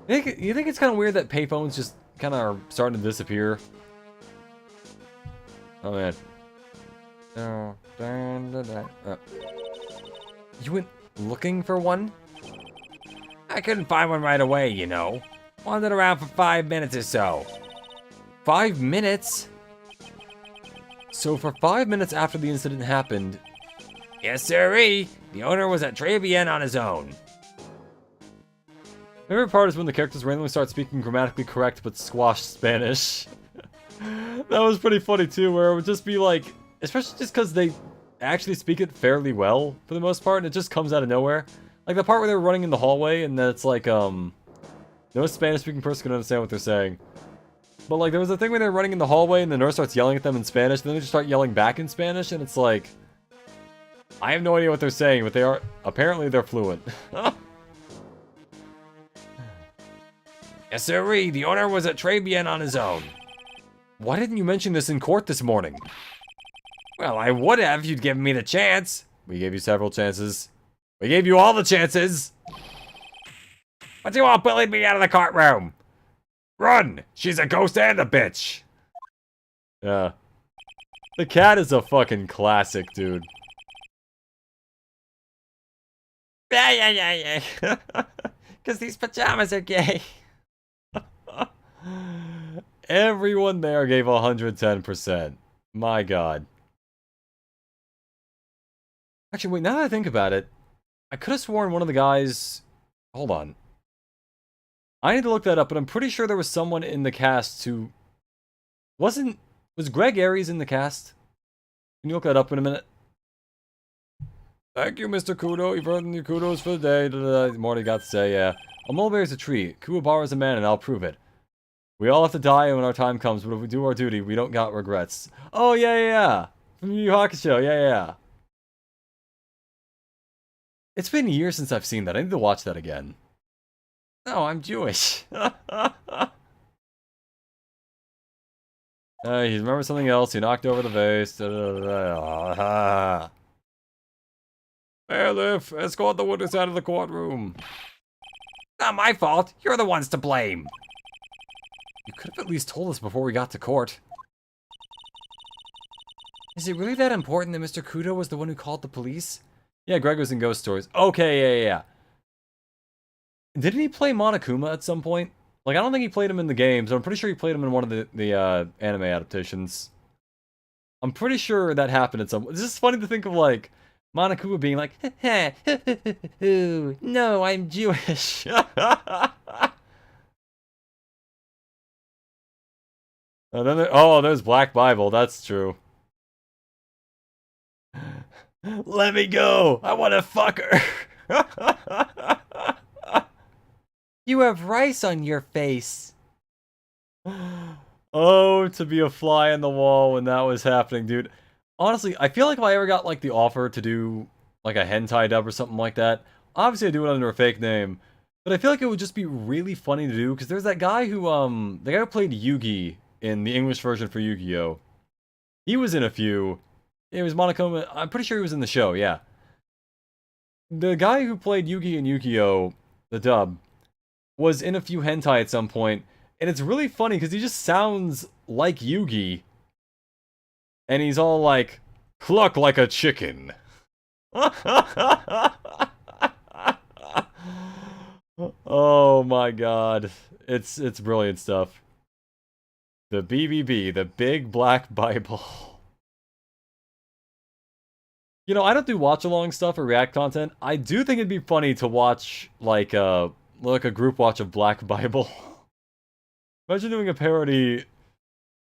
You think it's kind of weird that payphones just kind of are starting to disappear? Oh man. You went looking for one? I couldn't find one right away, you know. Wandered around for 5 minutes or so. 5 minutes? So for 5 minutes after the incident happened... Yes, sirree. The owner was at Très Bien on his own. My favorite part is when the characters randomly start speaking grammatically correct but squashed Spanish. That was pretty funny too, where it would just be like... Especially just because they actually speak it fairly well, for the most part, and it just comes out of nowhere. Like the part where they're running in the hallway, and then it's like, no Spanish-speaking person can understand what they're saying. But like, there was a thing where they're running in the hallway, and the nurse starts yelling at them in Spanish, and then they just start yelling back in Spanish, and it's like... I have no idea what they're saying, but they are... Apparently, they're fluent. Yes, sirree. The owner was at Très Bien on his own. Why didn't you mention this in court this morning? Well, I would have if you'd given me the chance. We gave you several chances. We gave you all the chances. But you all bullied me out of the courtroom. Run! She's a ghost and a bitch. Yeah. The cat is a fucking classic, dude. Yeah. Because these pajamas are gay. Everyone there gave 110%. My god. Actually, wait, now that I think about it, I could have sworn one of the guys... Hold on. I need to look that up, but I'm pretty sure there was someone in the cast who... Was Greg Aries in the cast? Can you look that up in a minute? Thank you, Mr. Kudo. You've earned your kudos for the day. Morty got to say, yeah. A mulberry is a tree. Kuwabara is a man, and I'll prove it. We all have to die when our time comes, but if we do our duty, we don't got regrets. Oh, yeah. From Yu Yu Hakusho, yeah. It's been years since I've seen that. I need to watch that again. No, I'm Jewish. He remembers something else. He knocked over the vase. Bailiff, escort the witness out of the courtroom. Not my fault. You're the ones to blame. You could have at least told us before we got to court. Is it really that important that Mr. Kudo was the one who called the police? Yeah, Greg was in Ghost Stories. Okay, yeah. Didn't he play Monokuma at some point? Like, I don't think he played him in the games, but I'm pretty sure he played him in one of the anime adaptations. I'm pretty sure that happened at some... It's just funny to think of, like, Monokuma being like, no, I'm Jewish. And then there's Black Bible, that's true. Let me go! I want to fuck her! You have rice on your face. Oh, to be a fly on the wall when that was happening, dude. Honestly, I feel like if I ever got, like, the offer to do, like, a hentai dub or something like that, obviously I'd do it under a fake name, but I feel like it would just be really funny to do, because there's that guy who, the guy who played Yugi in the English version for Yu-Gi-Oh! He was in a few. It was Monokuma. I'm pretty sure he was in the show, yeah. The guy who played Yugi in Yu-Gi-Oh! The dub was in a few hentai at some point, and it's really funny because he just sounds like Yugi. And he's all like, cluck like a chicken. Oh my god. It's brilliant stuff. The BBB, the Big Black Bible. You know, I don't do watch-along stuff or react content. I do think it'd be funny to watch, like a group watch of Black Bible. Imagine doing a parody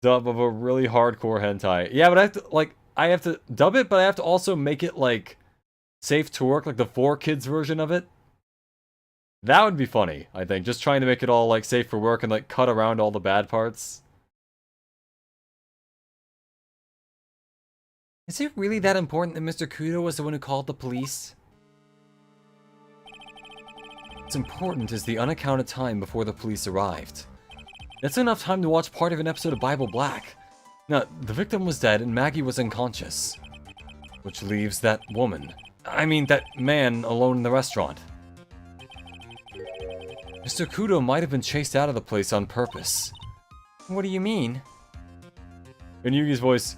dub of a really hardcore hentai. Yeah, but I have to dub it, but I have to also make it, like, safe to work, like the 4Kids version of it. That would be funny, I think. Just trying to make it all, like, safe for work and, like, cut around all the bad parts. Is it really that important that Mr. Kudo was the one who called the police? What's important is the unaccounted time before the police arrived. That's enough time to watch part of an episode of Bible Black. Now, the victim was dead and Maggie was unconscious. Which leaves that man alone in the restaurant. Mr. Kudo might have been chased out of the place on purpose. What do you mean? In Yugi's voice,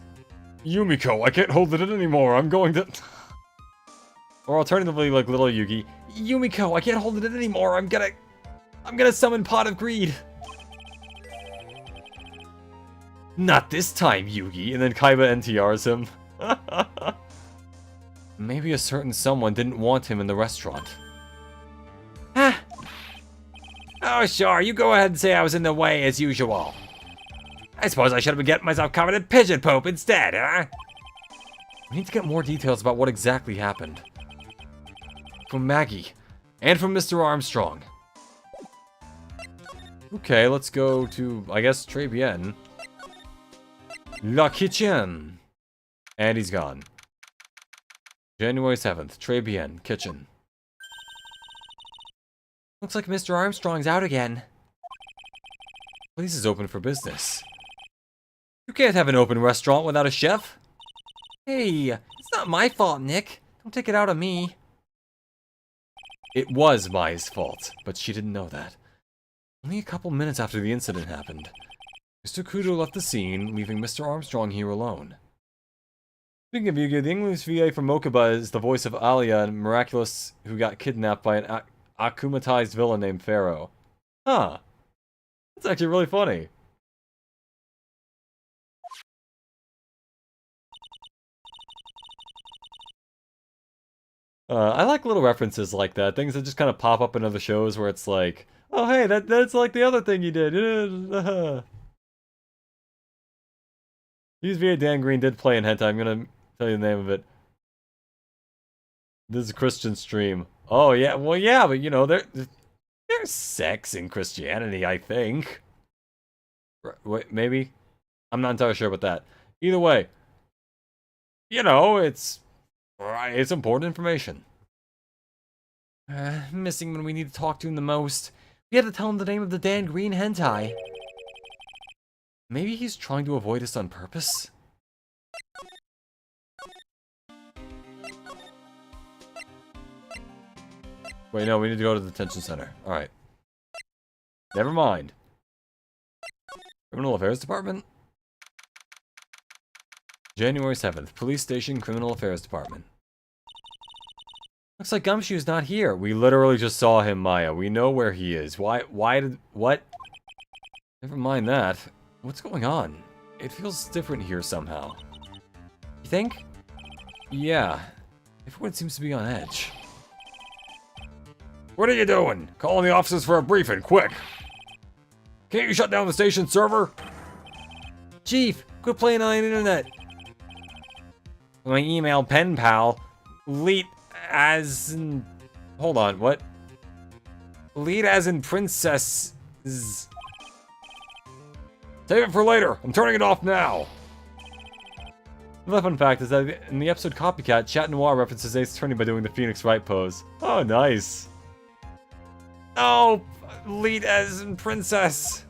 Yumiko, I can't hold it in anymore, I'm going to... Or alternatively, like little Yugi, Yumiko, I can't hold it in anymore, I'm gonna summon Pot of Greed. Not this time, Yugi, and then Kaiba NTRs him. Maybe a certain someone didn't want him in the restaurant. Ah. Oh, sure, you go ahead and say I was in the way as usual. I suppose I should have been getting myself covered in pigeon poop instead, huh? We need to get more details about what exactly happened. From Maggie. And from Mr. Armstrong. Okay, let's go to, I guess, Très Bien. La Kitchen! And he's gone. January 7th, Très Bien, Kitchen. Looks like Mr. Armstrong's out again. Place is open for business. You can't have an open restaurant without a chef. Hey, it's not my fault, Nick. Don't take it out on me. It was Maya's fault, but she didn't know that. Only a couple minutes after the incident happened, Mr. Kudo left the scene, leaving Mr. Armstrong here alone. Speaking of Yu-Gi-Oh, the English VA from Mokuba is the voice of Alia, a miraculous who got kidnapped by an akumatized villain named Pharaoh. Huh. That's actually really funny. I like little references like that, things that just kind of pop up in other shows where it's like, oh hey, that's like the other thing you did. Use via Dan Green did play in hentai. I'm gonna tell you the name of it. This is a Christian stream. Oh yeah, well yeah, but you know there's sex in Christianity, I think. Wait, maybe? I'm not entirely sure about that. Either way, you know, it's important information. Missing when we need to talk to him the most. We had to tell him the name of the Dan Green hentai. Maybe he's trying to avoid us on purpose? Wait, no, we need to go to the detention center. Alright. Never mind. Criminal Affairs Department? January 7th. Police Station, Criminal Affairs Department. Looks like Gumshoe's not here. We literally just saw him, Maya. We know where he is. What? Never mind that. What's going on? It feels different here somehow. You think? Yeah. Everyone seems to be on edge. What are you doing? Calling the officers for a briefing, quick! Can't you shut down the station server? Chief, quit playing on the internet. My email pen pal, lead as in... Hold on, what? Lead as in princess... Save it for later. I'm turning it off now. The fun fact is that in the episode Copycat, Chat Noir references Ace Attorney by doing the Phoenix Wright pose. Oh, nice. Oh, lead as in princess.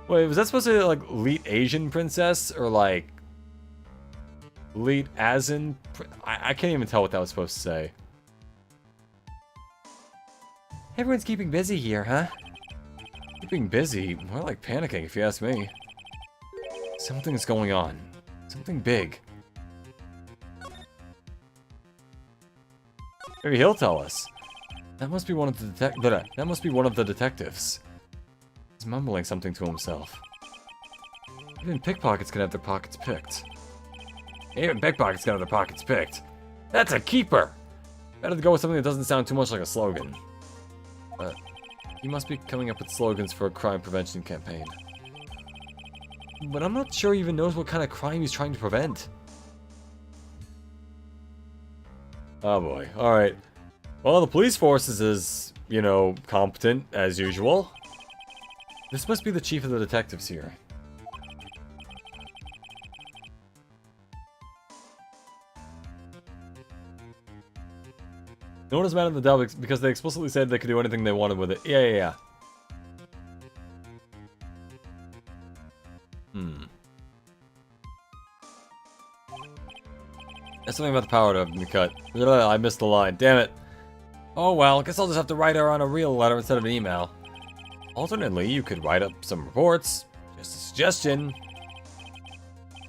Wait, was that supposed to be like lead Asian princess or like lead as in? I can't even tell what that was supposed to say. Everyone's keeping busy here, huh? Keeping busy? More like panicking, if you ask me. Something's going on. Something big. Maybe he'll tell us. That must be one of the detectives. He's mumbling something to himself. Even pickpockets can have their pockets picked. Even pickpockets can have their pockets picked. That's a keeper! Better to go with something that doesn't sound too much like a slogan. He must be coming up with slogans for a crime prevention campaign. But I'm not sure he even knows what kind of crime he's trying to prevent. Oh boy, alright. Well, the police force is as, you know, competent as usual. This must be the chief of the detectives here. No one is mad at the dub because they explicitly said they could do anything they wanted with it. Yeah. There's something about the power to be cut. Ugh, I missed the line. Damn it. Oh well, guess I'll just have to write her on a real letter instead of an email. Alternately, you could write up some reports. Just a suggestion.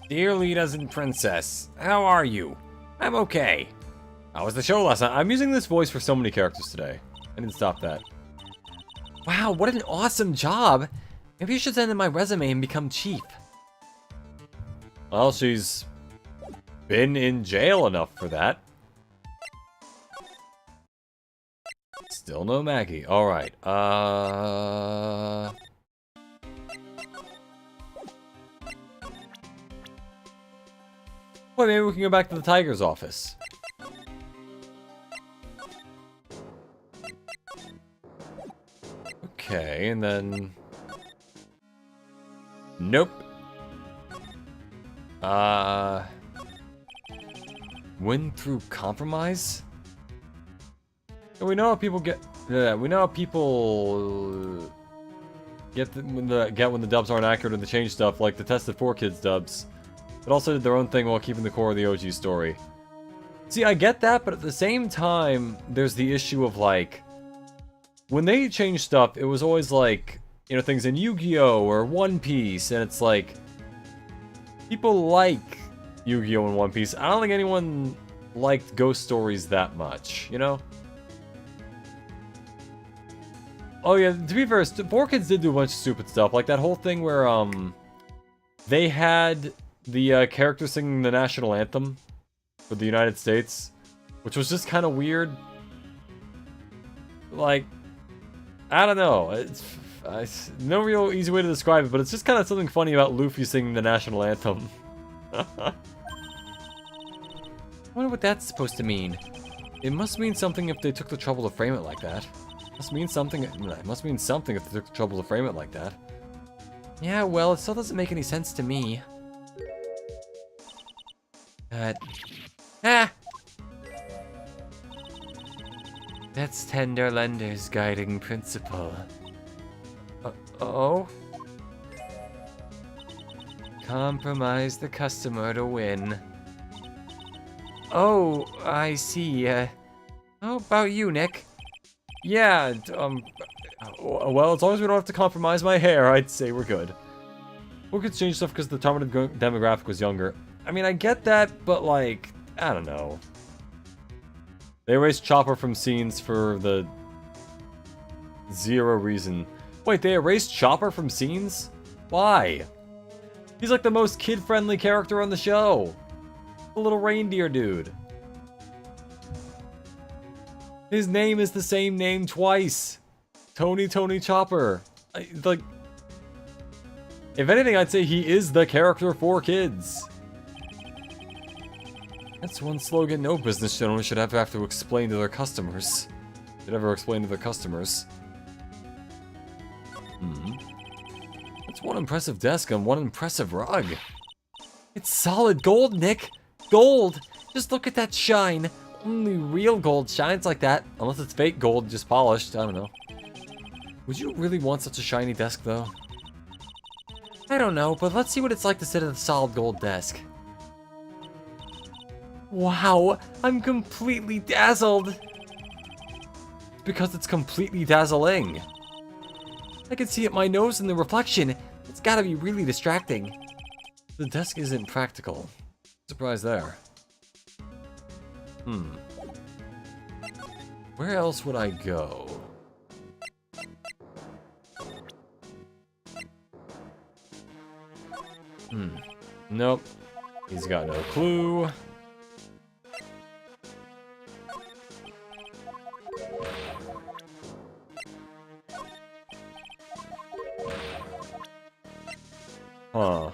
Dear Leaders and Princess, how are you? I'm okay. How was the show last night? I'm using this voice for so many characters today. I didn't stop that. Wow, what an awesome job. Maybe you should send in my resume and become chief. Well, she's been in jail enough for that. Still no Maggie. Alright, Well, maybe we can go back to the Tiger's office. Okay, and then... Nope. Win through compromise? So we know how people get... Yeah, we know how people... Get when the dubs aren't accurate and they change stuff, like the Tested 4 Kids dubs. But also did their own thing while keeping the core of the OG story. See, I get that, but at the same time, there's the issue of, like, when they change stuff, it was always, like, you know, things in Yu-Gi-Oh! Or One Piece, and it's like, people like Yu-Gi-Oh! And One Piece. I don't think anyone liked ghost stories that much, you know? Oh yeah, to be fair, 4Kids did do a bunch of stupid stuff, like that whole thing where, they had the character singing the national anthem for the United States, which was just kind of weird. Like, I don't know, it's no real easy way to describe it, but it's just kind of something funny about Luffy singing the national anthem. I wonder what that's supposed to mean. It must mean something if they took the trouble to frame it like that. It must mean something if they took the trouble to frame it like that. Yeah, well, it still doesn't make any sense to me. That's Tender Lender's guiding principle. Oh? Compromise the customer to win. Oh, I see. How about you, Nick? Yeah, well, as long as we don't have to compromise my hair, I'd say we're good. We could change stuff because the targeted demographic was younger. I mean, I get that, but, like, I don't know. They erased Chopper from scenes for the zero reason. Wait, they erased Chopper from scenes? Why? He's like the most kid-friendly character on the show. The little reindeer dude. His name is the same name twice. Tony Chopper. Like, if anything, I'd say he is the character for kids. That's one slogan no business owner should ever have to explain to their customers. Should ever explain to their customers. That's one impressive desk and one impressive rug. It's solid gold, Nick. Gold. Just look at that shine. Only real gold shines like that. Unless it's fake gold, just polished. I don't know. Would you really want such a shiny desk, though? I don't know, but let's see what it's like to sit at a solid gold desk. Wow, I'm completely dazzled. It's because it's completely dazzling. I can see it my nose in the reflection. It's gotta be really distracting. The desk isn't practical. Surprise there. Where else would I go? Nope. He's got no clue. Huh.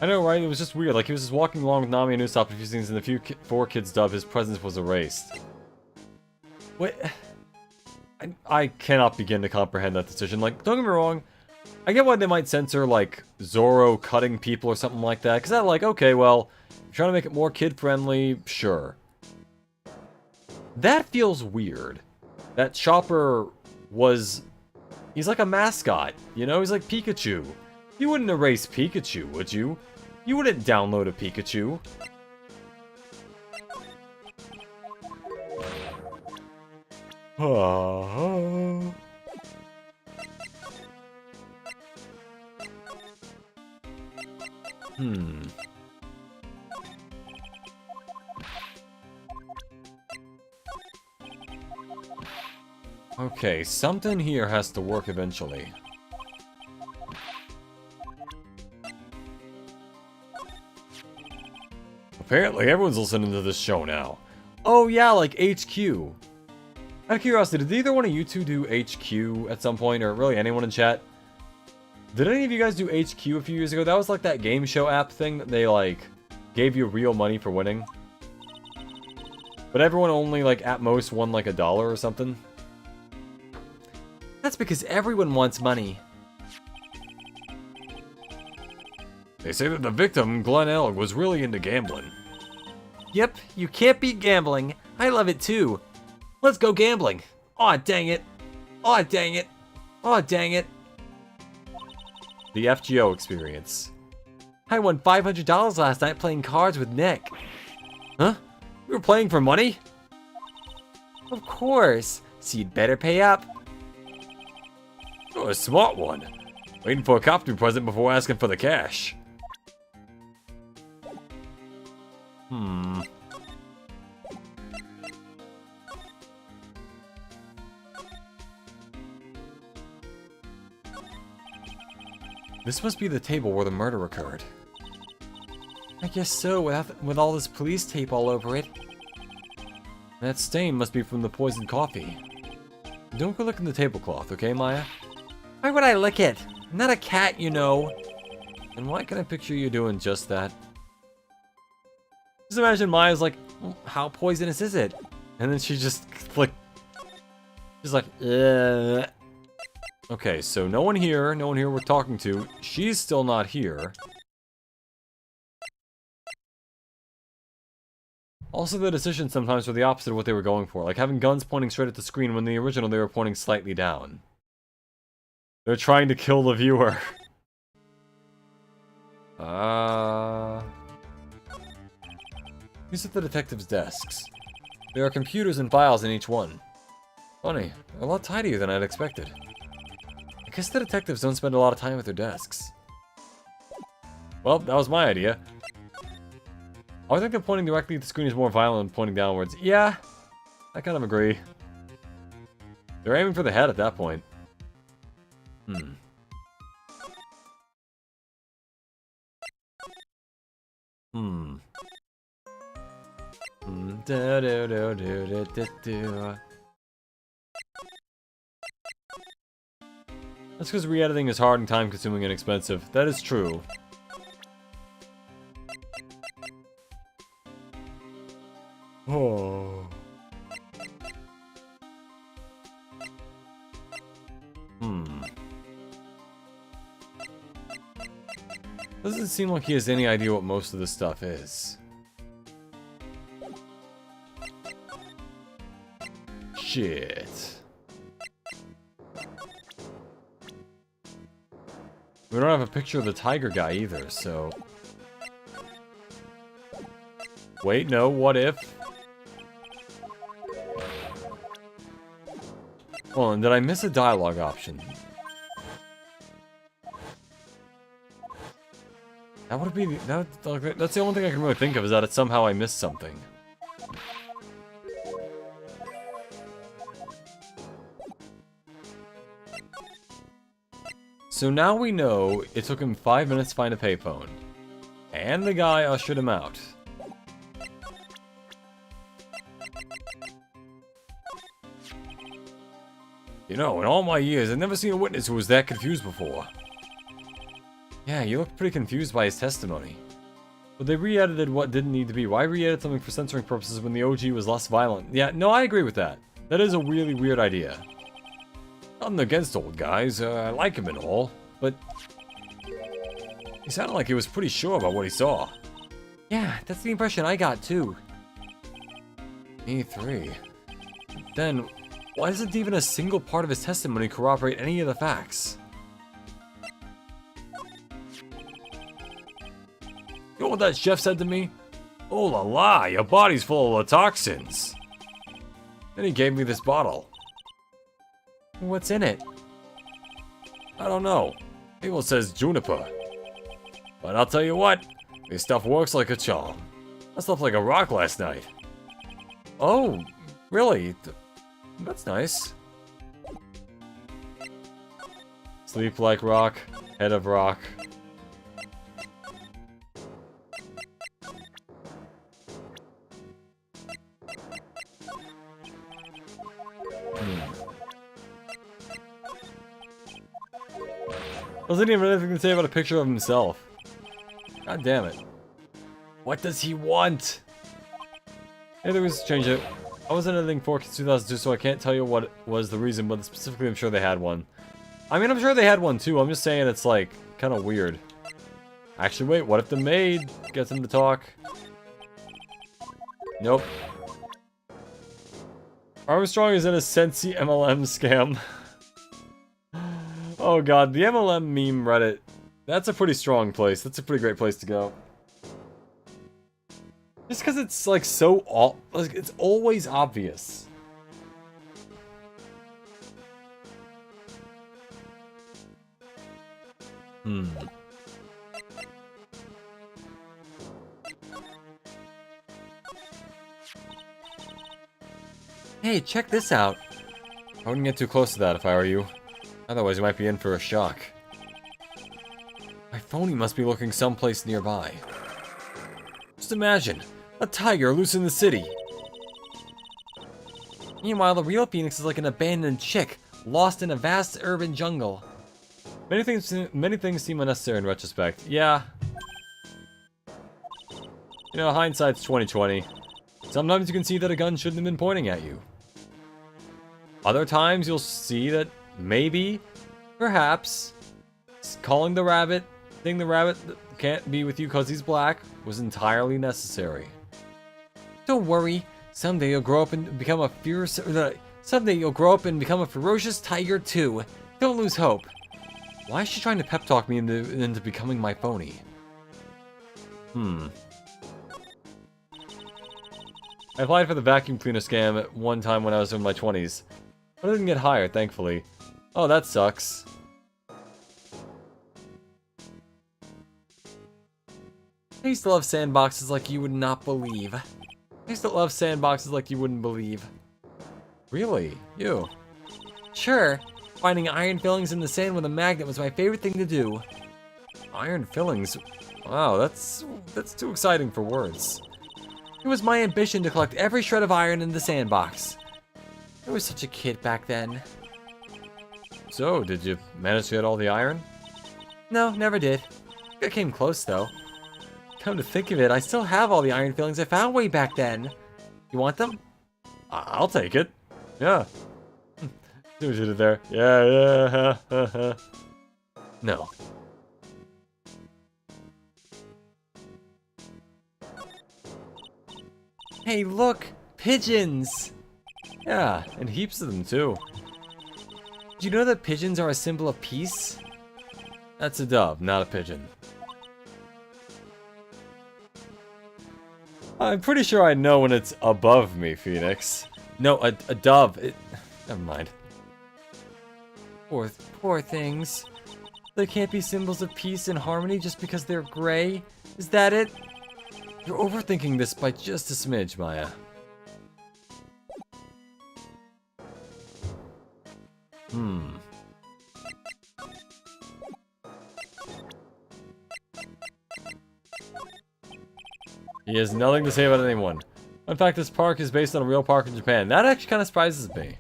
I know, right? It was just weird. Like, he was just walking along with Nami and Usopp a few scenes, and the 4Kids dub, his presence was erased. What? I cannot begin to comprehend that decision. Like, don't get me wrong. I get why they might censor, like, Zoro cutting people or something like that. Because that, like, okay, well, you're trying to make it more kid-friendly, sure. That feels weird. That Chopper was... He's like a mascot, you know? He's like Pikachu. You wouldn't erase Pikachu, would you? You wouldn't download a Pikachu. Okay, something here has to work eventually. Apparently, everyone's listening to this show now. Oh yeah, like HQ. Out of curiosity, did either one of you two do HQ at some point, or really anyone in chat? Did any of you guys do HQ a few years ago? That was like that game show app thing that they, like, gave you real money for winning. But everyone only, like, at most won, like, $1 or something. That's because everyone wants money. They say that the victim, Glenn L., was really into gambling. Yep, you can't beat gambling. I love it too. Let's go gambling. Aw, dang it. Aw, dang it. Aw, dang it. The FGO experience. I won $500 last night playing cards with Nick. Huh? You were playing for money? Of course. So you'd better pay up. You're a smart one. Waiting for a cop to be present before asking for the cash. This must be the table where the murder occurred. I guess so, with all this police tape all over it. That stain must be from the poisoned coffee. Don't go look in the tablecloth, okay, Maya? Why would I lick it? I'm not a cat, you know. And why can I picture you doing just that? Just imagine Maya's like, How poisonous is it? and then she just like, she's like, ugh. Okay, so no one here we're talking to. She's still not here. Also, the decisions sometimes were the opposite of what they were going for, like having guns pointing straight at the screen when the original they were pointing slightly down. They're trying to kill the viewer. These are the detectives' desks. There are computers and files in each one. Funny, a lot tidier than I'd expected. I guess the detectives don't spend a lot of time at their desks. Well, that was my idea. I think that pointing directly at the screen is more violent than pointing downwards. Yeah, I kind of agree. They're aiming for the head at that point. That's because re-editing is hard and time-consuming and expensive. That is true. Oh. Doesn't seem like he has any idea what most of this stuff is. Shit. We don't have a picture of the tiger guy either, so... Wait, no, what if? Hold on, did I miss a dialogue option? That would be... that's the only thing I can really think of, is that somehow I missed something. So now we know it took him 5 minutes to find a payphone. And the guy ushered him out. You know, in all my years, I've never seen a witness who was that confused before. Yeah, you looked pretty confused by his testimony. But they re-edited what didn't need to be. Why re-edit something for censoring purposes when the OG was less violent? Yeah, no, I agree with that. That is a really weird idea. Nothing against old guys, I like him and all, but... He sounded like he was pretty sure about what he saw. Yeah, that's the impression I got too. E3. Then, why doesn't even a single part of his testimony corroborate any of the facts? You know what that chef said to me? Oh la la, your body's full of the toxins. Then he gave me this bottle. What's in it? I don't know. People says juniper. But I'll tell you what, this stuff works like a charm. I slept like a rock last night. Oh, really? That's nice. Sleep like rock, head of rock. Doesn't even have anything to say about a picture of himself. God damn it. What does he want? Hey, there was change it. I wasn't editing 4 2002, so I can't tell you what was the reason, but specifically I'm sure they had one. I mean, I'm sure they had one too. I'm just saying it's like kind of weird. Actually, wait, what if the maid gets him to talk? Nope. Armstrong is in a Sensi MLM scam. Oh god, the MLM meme Reddit That's a pretty strong place. That's a pretty great place to go. Just because it's like so like it's always obvious. Hey, check this out. I wouldn't get too close to that if I were you. Otherwise, you might be in for a shock. My phony must be lurking someplace nearby. Just imagine, a tiger loose in the city. Meanwhile, the real Phoenix is like an abandoned chick, lost in a vast urban jungle. Many things seem unnecessary in retrospect. Yeah. You know, hindsight's 20/20. Sometimes you can see that a gun shouldn't have been pointing at you. Other times you'll see that maybe, perhaps, calling the rabbit, saying the rabbit can't be with you because he's black, was entirely necessary. Don't worry, someday you'll grow up and become a ferocious tiger too. Don't lose hope. Why is she trying to pep talk me into becoming my phony? I applied for the vacuum cleaner scam at one time when I was in my 20s. But I didn't get hired, thankfully. Oh, that sucks. I used to love sandboxes like you would not believe. I used to love sandboxes like you wouldn't believe. Really? You? Sure. Finding iron fillings in the sand with a magnet was my favorite thing to do. Iron fillings? Wow, that's too exciting for words. It was my ambition to collect every shred of iron in the sandbox. I was such a kid back then. So, did you manage to get all the iron? No, never did. I came close though. Come to think of it, I still have all the iron fillings I found way back then. You want them? I'll take it. Yeah. See what you did there. Yeah. No. Hey, look! Pigeons! Yeah, and heaps of them too. Did you know that pigeons are a symbol of peace? That's a dove, not a pigeon. I'm pretty sure I know when it's above me, Phoenix. No, a dove. Never mind. Poor things. They can't be symbols of peace and harmony just because they're gray? Is that it? You're overthinking this by just a smidge, Maya. He has nothing to say about anyone. In fact, this park is based on a real park in Japan. That actually kind of surprises me.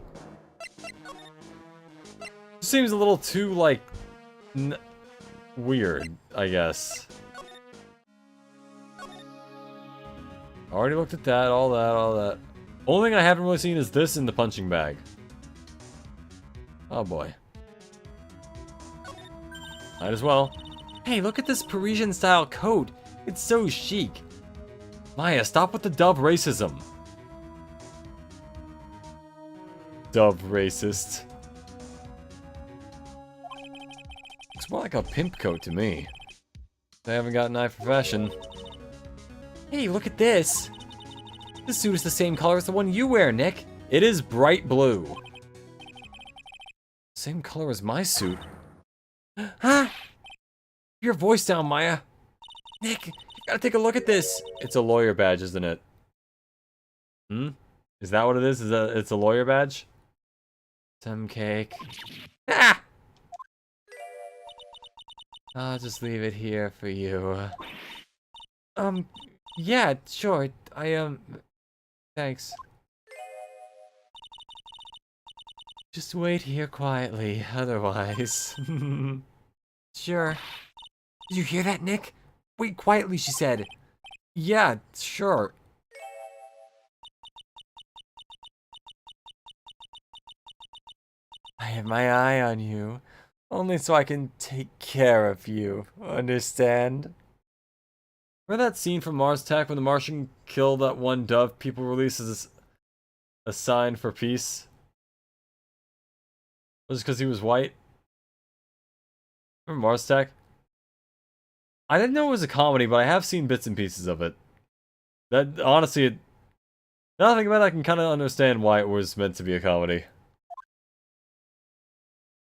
Seems a little too, like, weird, I guess. Already looked at that, all that. Only thing I haven't really seen is this in the punching bag. Oh boy. Might as well. Hey, look at this Parisian-style coat. It's so chic. Maya, stop with the dove racism. Dove racist. Looks more like a pimp coat to me. They haven't got an eye for fashion. Hey, look at this. This suit is the same color as the one you wear, Nick. It is bright blue. Same color as my suit. Huh? Your voice down, Maya. Nick, you gotta take a look at this. It's a lawyer badge, isn't it? Is that what it is? It's a lawyer badge? Some cake. Ah! I'll just leave it here for you. Yeah, sure. Thanks. Just wait here quietly, otherwise. Sure. Did you hear that, Nick? Wait quietly, she said. Yeah, sure. I have my eye on you. Only so I can take care of you. Understand? Remember that scene from Mars Attack when the Martian killed that one dove people releases a sign for peace? Was it because he was white? Remember Mars Attack? I didn't know it was a comedy, but I have seen bits and pieces of it. That, honestly, now that I think about it, I can kind of understand why it was meant to be a comedy.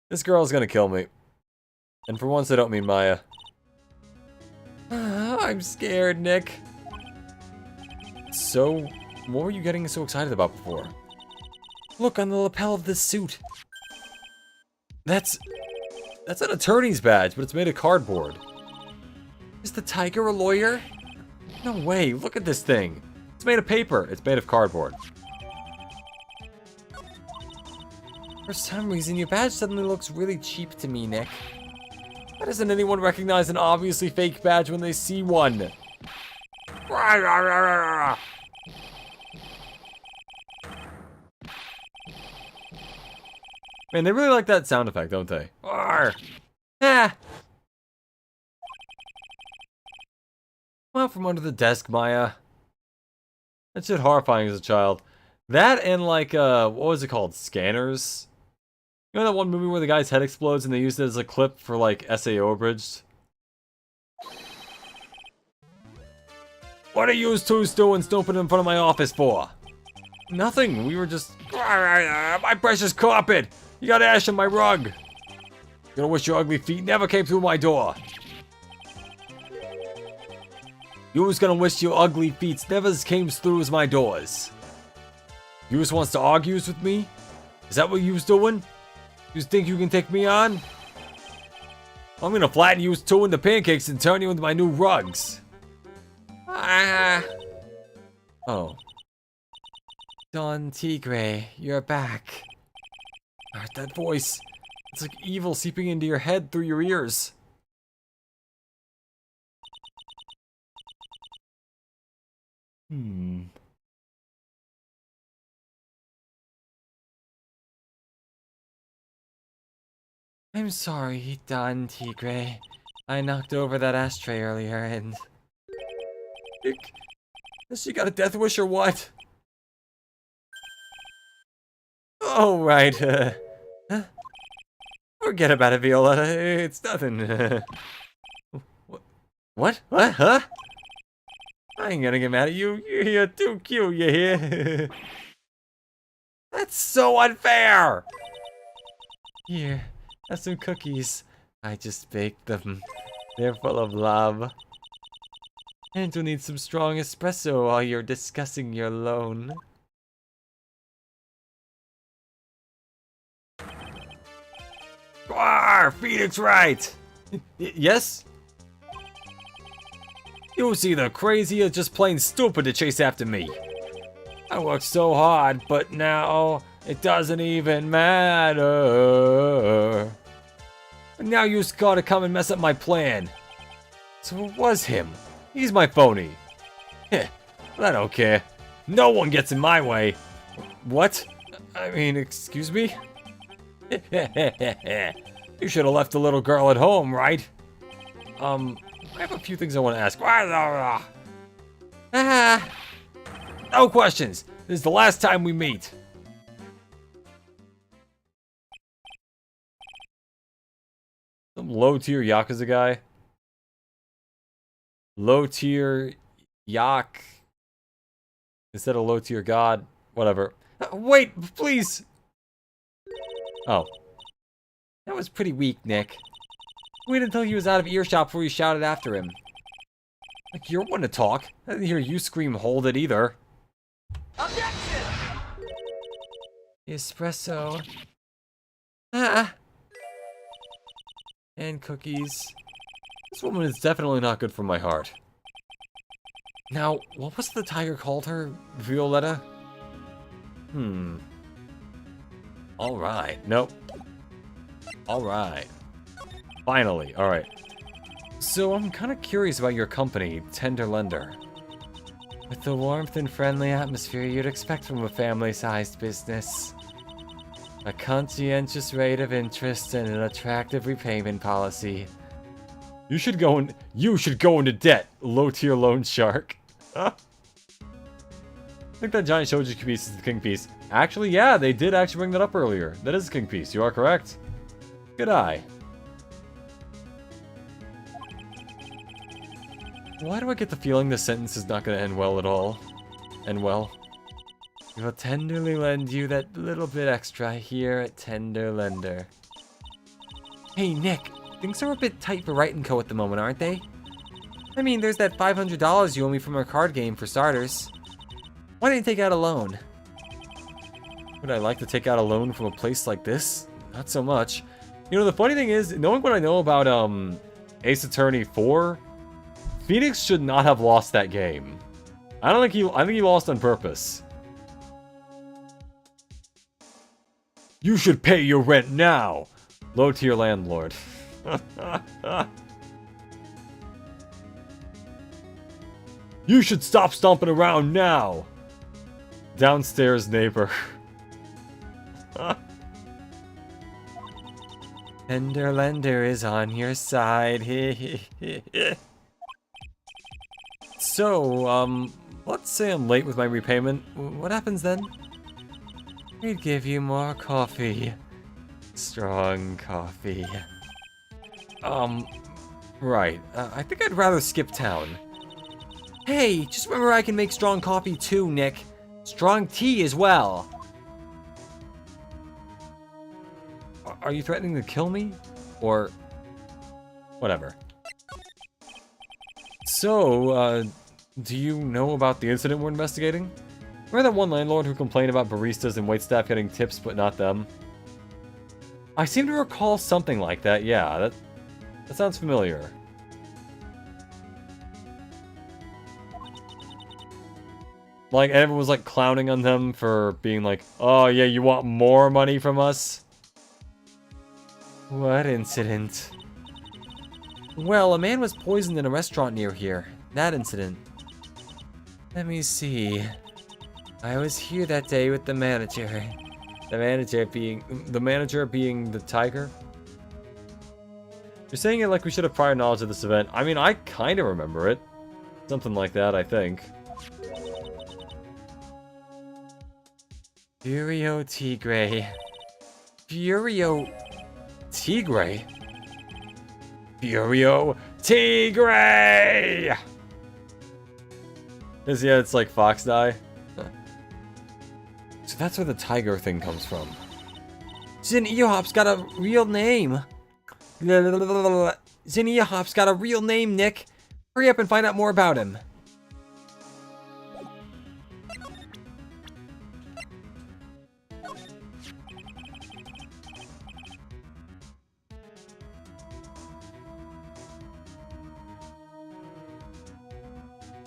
This girl's gonna kill me. And for once, I don't mean Maya. I'm scared, Nick. So, what were you getting so excited about before? Look on the lapel of this suit. That's an attorney's badge, but it's made of cardboard. Is the tiger a lawyer? No way, look at this thing. It's made of paper. It's made of cardboard. For some reason, your badge suddenly looks really cheap to me, Nick. Why doesn't anyone recognize an obviously fake badge when they see one? Man, they really like that sound effect, don't they? Arr! Ah! Come out from under the desk, Maya. That shit horrifying as a child. That and like, what was it called? Scanners? You know that one movie where the guy's head explodes and they used it as a clip for like SAO Abridged? What are you two doing snooping in front of my office for? Nothing, we were just... My precious carpet! You got ash on my rug! You're gonna wish your ugly feet never came through my door. You was gonna wish your ugly feet never came through as my doors. You just wants to argue with me? Is that what you was doing? You think you can take me on? I'm gonna flatten you two into pancakes and turn you into my new rugs. Oh. Don Tigre, you're back. That voice. It's like evil seeping into your head through your ears. I'm sorry, Don Tigre. I knocked over that ashtray earlier and... Has she got a death wish or what? Oh, right, Forget about it, Violetta. It's nothing. What? What? Huh? I ain't gonna get mad at you. You're too cute, you hear? That's so unfair! Here, have some cookies. I just baked them. They're full of love. And you'll need some strong espresso while you're discussing your loan. Phoenix right! Yes? You was either crazy or just plain stupid to chase after me. I worked so hard, but now it doesn't even matter. And now you just gotta come and mess up my plan. So it was him. He's my phony. Heh, but I don't care. No one gets in my way. What? I mean, excuse me? You should have left the little girl at home, right? I have a few things I want to ask. No questions. This is the last time we meet. Some low-tier Yakuza guy. Low-tier Yak. Instead of low-tier God. Whatever. Wait, please! Oh. That was pretty weak, Nick. Wait until he was out of earshot before you shouted after him. Like, you're one to talk. I didn't hear you scream hold it either. Objection! Espresso. And cookies. This woman is definitely not good for my heart. Now, what was the tiger called her? Violetta? Alright. Nope. Alright. Finally. Alright. So I'm kind of curious about your company, Tender Lender. With the warmth and friendly atmosphere you'd expect from a family-sized business. A conscientious rate of interest and an attractive repayment policy. You should go into debt, low-tier loan shark. I think that giant shoji piece is the king piece. Actually, yeah, they did actually bring that up earlier. That is the king piece. You are correct. Good eye. Why do I get the feeling this sentence is not going to end well at all? End well. We will tenderly lend you that little bit extra here at Tender Lender. Hey, Nick. Things are a bit tight for Right & Co. at the moment, aren't they? I mean, there's that $500 you owe me from our card game, for starters. Why didn't you take out a loan? Would I like to take out a loan from a place like this? Not so much. You know, the funny thing is, knowing what I know about Ace Attorney 4, Phoenix should not have lost that game. I think he lost on purpose. You should pay your rent now. Low tier landlord. You should stop stomping around now. Downstairs neighbor. Tender Lender is on your side. So, let's say I'm late with my repayment. What happens then? We'd give you more coffee. Strong coffee. Right. I think I'd rather skip town. Hey, just remember I can make strong coffee too, Nick. Strong tea as well. Are you threatening to kill me? Or... whatever. So, do you know about the incident we're investigating? Remember that one landlord who complained about baristas and waitstaff getting tips but not them? I seem to recall something like that, yeah. That sounds familiar. Like, everyone was like clowning on them for being like, oh yeah, you want more money from us? What incident? Well, a man was poisoned in a restaurant near here. That incident. Let me see. I was here that day with the manager. The manager being the tiger? You're saying it like we should have prior knowledge of this event. I mean, I kind of remember it. Something like that, I think. Furio Tigre. Furio Tigre? Furio Tigre! Yeah, it's like Fox Die. So that's where the tiger thing comes from. Zin Earhop's got a real name. Zin Earhop's got a real name, Nick. Hurry up and find out more about him.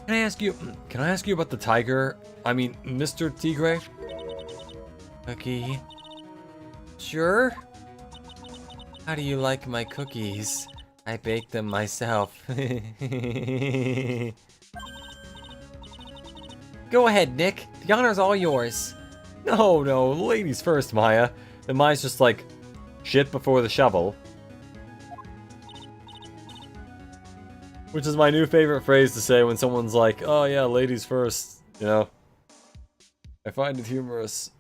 Can I ask you about the tiger? I mean, Mr. Tigre? Cookie. Sure? How do you like my cookies? I baked them myself. Go ahead, Nick. The honor's all yours. No, ladies first, Maya. And Maya's just like, shit before the shovel. Which is my new favorite phrase to say when someone's like, oh yeah, ladies first, you know. I find it humorous.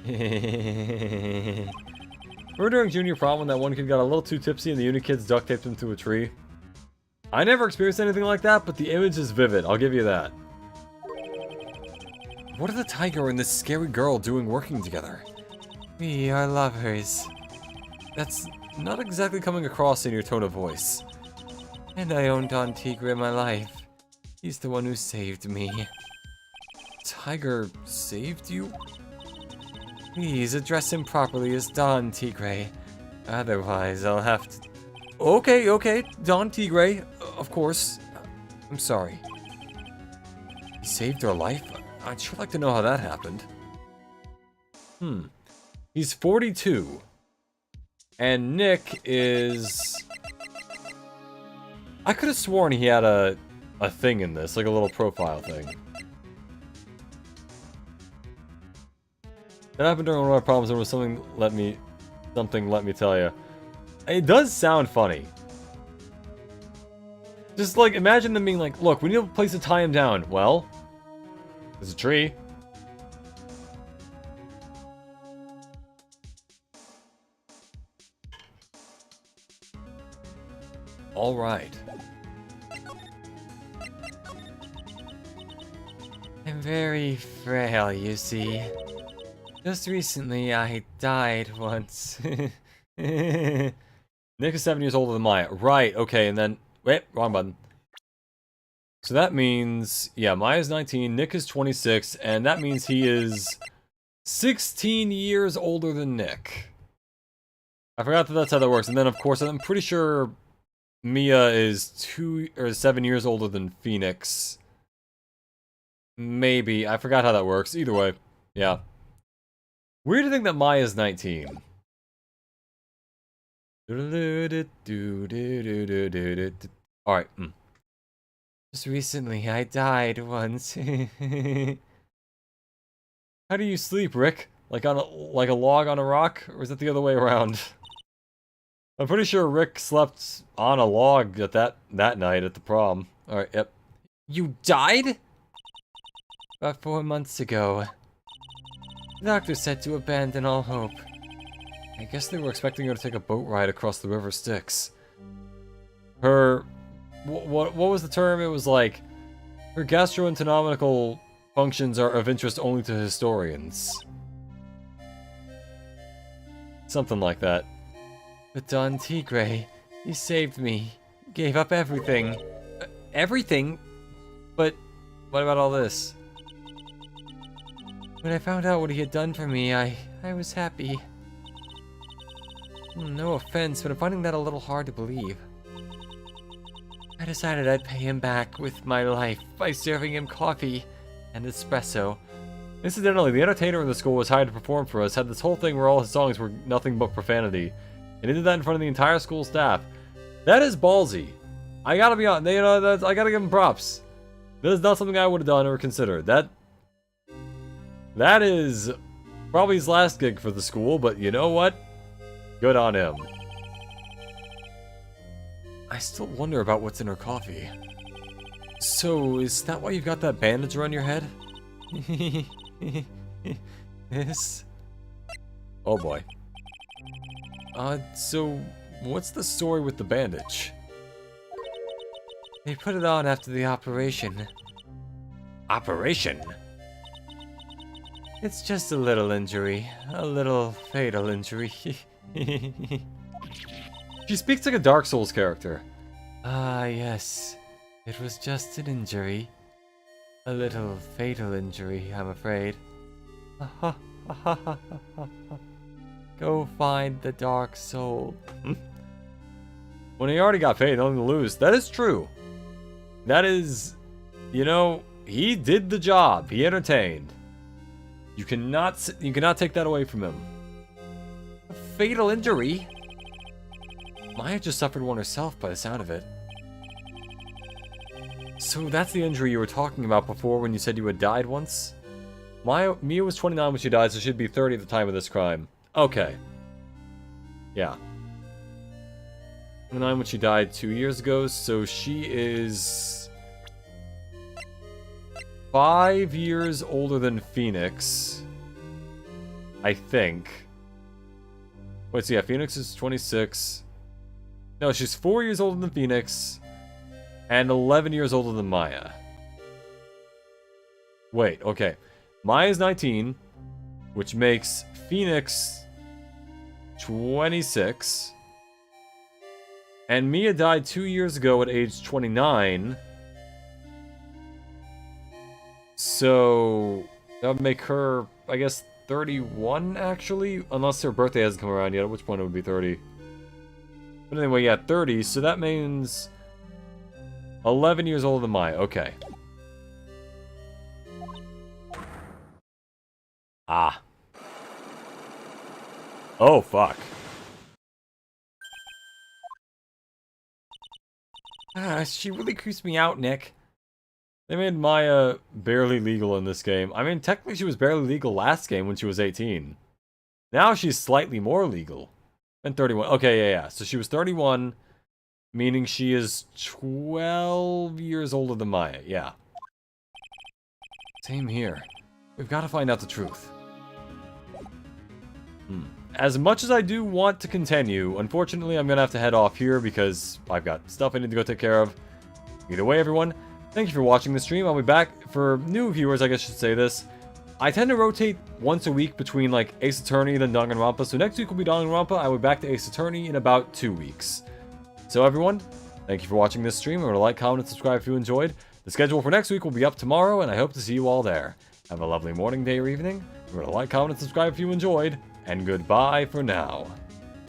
Remember during junior prom when that one kid got a little too tipsy and the uni kids duct taped him to a tree? I never experienced anything like that, but the image is vivid, I'll give you that. What are the tiger and this scary girl doing working together? We are lovers. That's not exactly coming across in your tone of voice. And I own Don Tigre in my life. He's the one who saved me. Tiger saved you? Please address him properly as Don Tigre. Otherwise, I'll have to... Okay, Don Tigre, of course. I'm sorry. He saved our life? I'd sure like to know how that happened. He's 42. And Nick is... I could have sworn he had a thing in this, like a little profile thing. That happened during one of my problems. There was something let me tell you. It does sound funny. Just like imagine them being like, look, we need a place to tie him down. Well, there's a tree. alright. I'm very frail, you see. Just recently, I died once. Nick is 7 years older than Maya. Right, okay, and then... Wait, wrong button. So that means... Yeah, Maya's 19, Nick is 26, and that means he is 16 years older than Nick. I forgot that that's how that works. And then, of course, I'm pretty sure Mia is 7 years older than Phoenix. Maybe. I forgot how that works. Either way. Yeah. Weird to think that Maya's 19. Alright. Just recently, I died once. How do you sleep, Rick? Like a log on a rock? Or is it the other way around? I'm pretty sure Rick slept on a log at that night at the prom. Alright, yep. You died? About 4 months ago. The doctor said to abandon all hope. I guess they were expecting her to take a boat ride across the river Styx. Her... What was the term? It was like... Her gastroanatomical functions are of interest only to historians. Something like that. But Don Tigre, he saved me. Gave up everything. Everything? But what about all this? When I found out what he had done for me, I was happy. No offense, but I'm finding that a little hard to believe. I decided I'd pay him back with my life by serving him coffee and espresso. Incidentally, the entertainer in the school was hired to perform for us, had this whole thing where all his songs were nothing but profanity. And he did that in front of the entire school staff. That is ballsy. I gotta be honest, I gotta give him props. That is not something I would have done or considered. That is probably his last gig for the school, but you know what? Good on him. I still wonder about what's in her coffee. So, is that why you've got that bandage around your head? Yes. Oh boy. So, what's the story with the bandage? They put it on after the operation. Operation? It's just a little injury. A little fatal injury. She speaks like a Dark Souls character. Ah, yes. It was just an injury. A little fatal injury, I'm afraid. Go find the Dark Soul. When he already got paid, nothing to lose. That is true. That is... You know, he did the job. He entertained. You cannot take that away from him. A fatal injury? Maya just suffered one herself by the sound of it. So that's the injury you were talking about before when you said you had died once? Mia was 29 when she died, so she'd be 30 at the time of this crime. Okay. Yeah. 29 when she died 2 years ago, so she is... 5 years older than Phoenix. I think. Wait, so yeah, Phoenix is 26. No, she's 4 years older than Phoenix. And 11 years older than Maya. Wait, okay. Maya's 19, which makes Phoenix 26. And Mia died 2 years ago at age 29. So that would make her, I guess, 31, actually? Unless her birthday hasn't come around yet, at which point it would be 30. But anyway, yeah, 30, so that means 11 years older than Maya. Okay. Ah. Oh, fuck. She really creeps me out, Nick. They made Maya barely legal in this game. I mean, technically she was barely legal last game when she was 18. Now she's slightly more legal. And 31. Okay, yeah. So she was 31, meaning she is 12 years older than Maya. Yeah. Same here. We've got to find out the truth. as much as I do want to continue, unfortunately, I'm going to have to head off here because I've got stuff I need to go take care of. Either way, everyone, thank you for watching the stream. I'll be back for new viewers, I guess I should say this. I tend to rotate once a week between, like, Ace Attorney, then Danganronpa. So next week will be Danganronpa. I will be back to Ace Attorney in about 2 weeks. So, everyone, thank you for watching this stream. Remember to like, comment, and subscribe if you enjoyed. The schedule for next week will be up tomorrow, and I hope to see you all there. Have a lovely morning, day, or evening. Remember to like, comment, and subscribe if you enjoyed. And goodbye for now.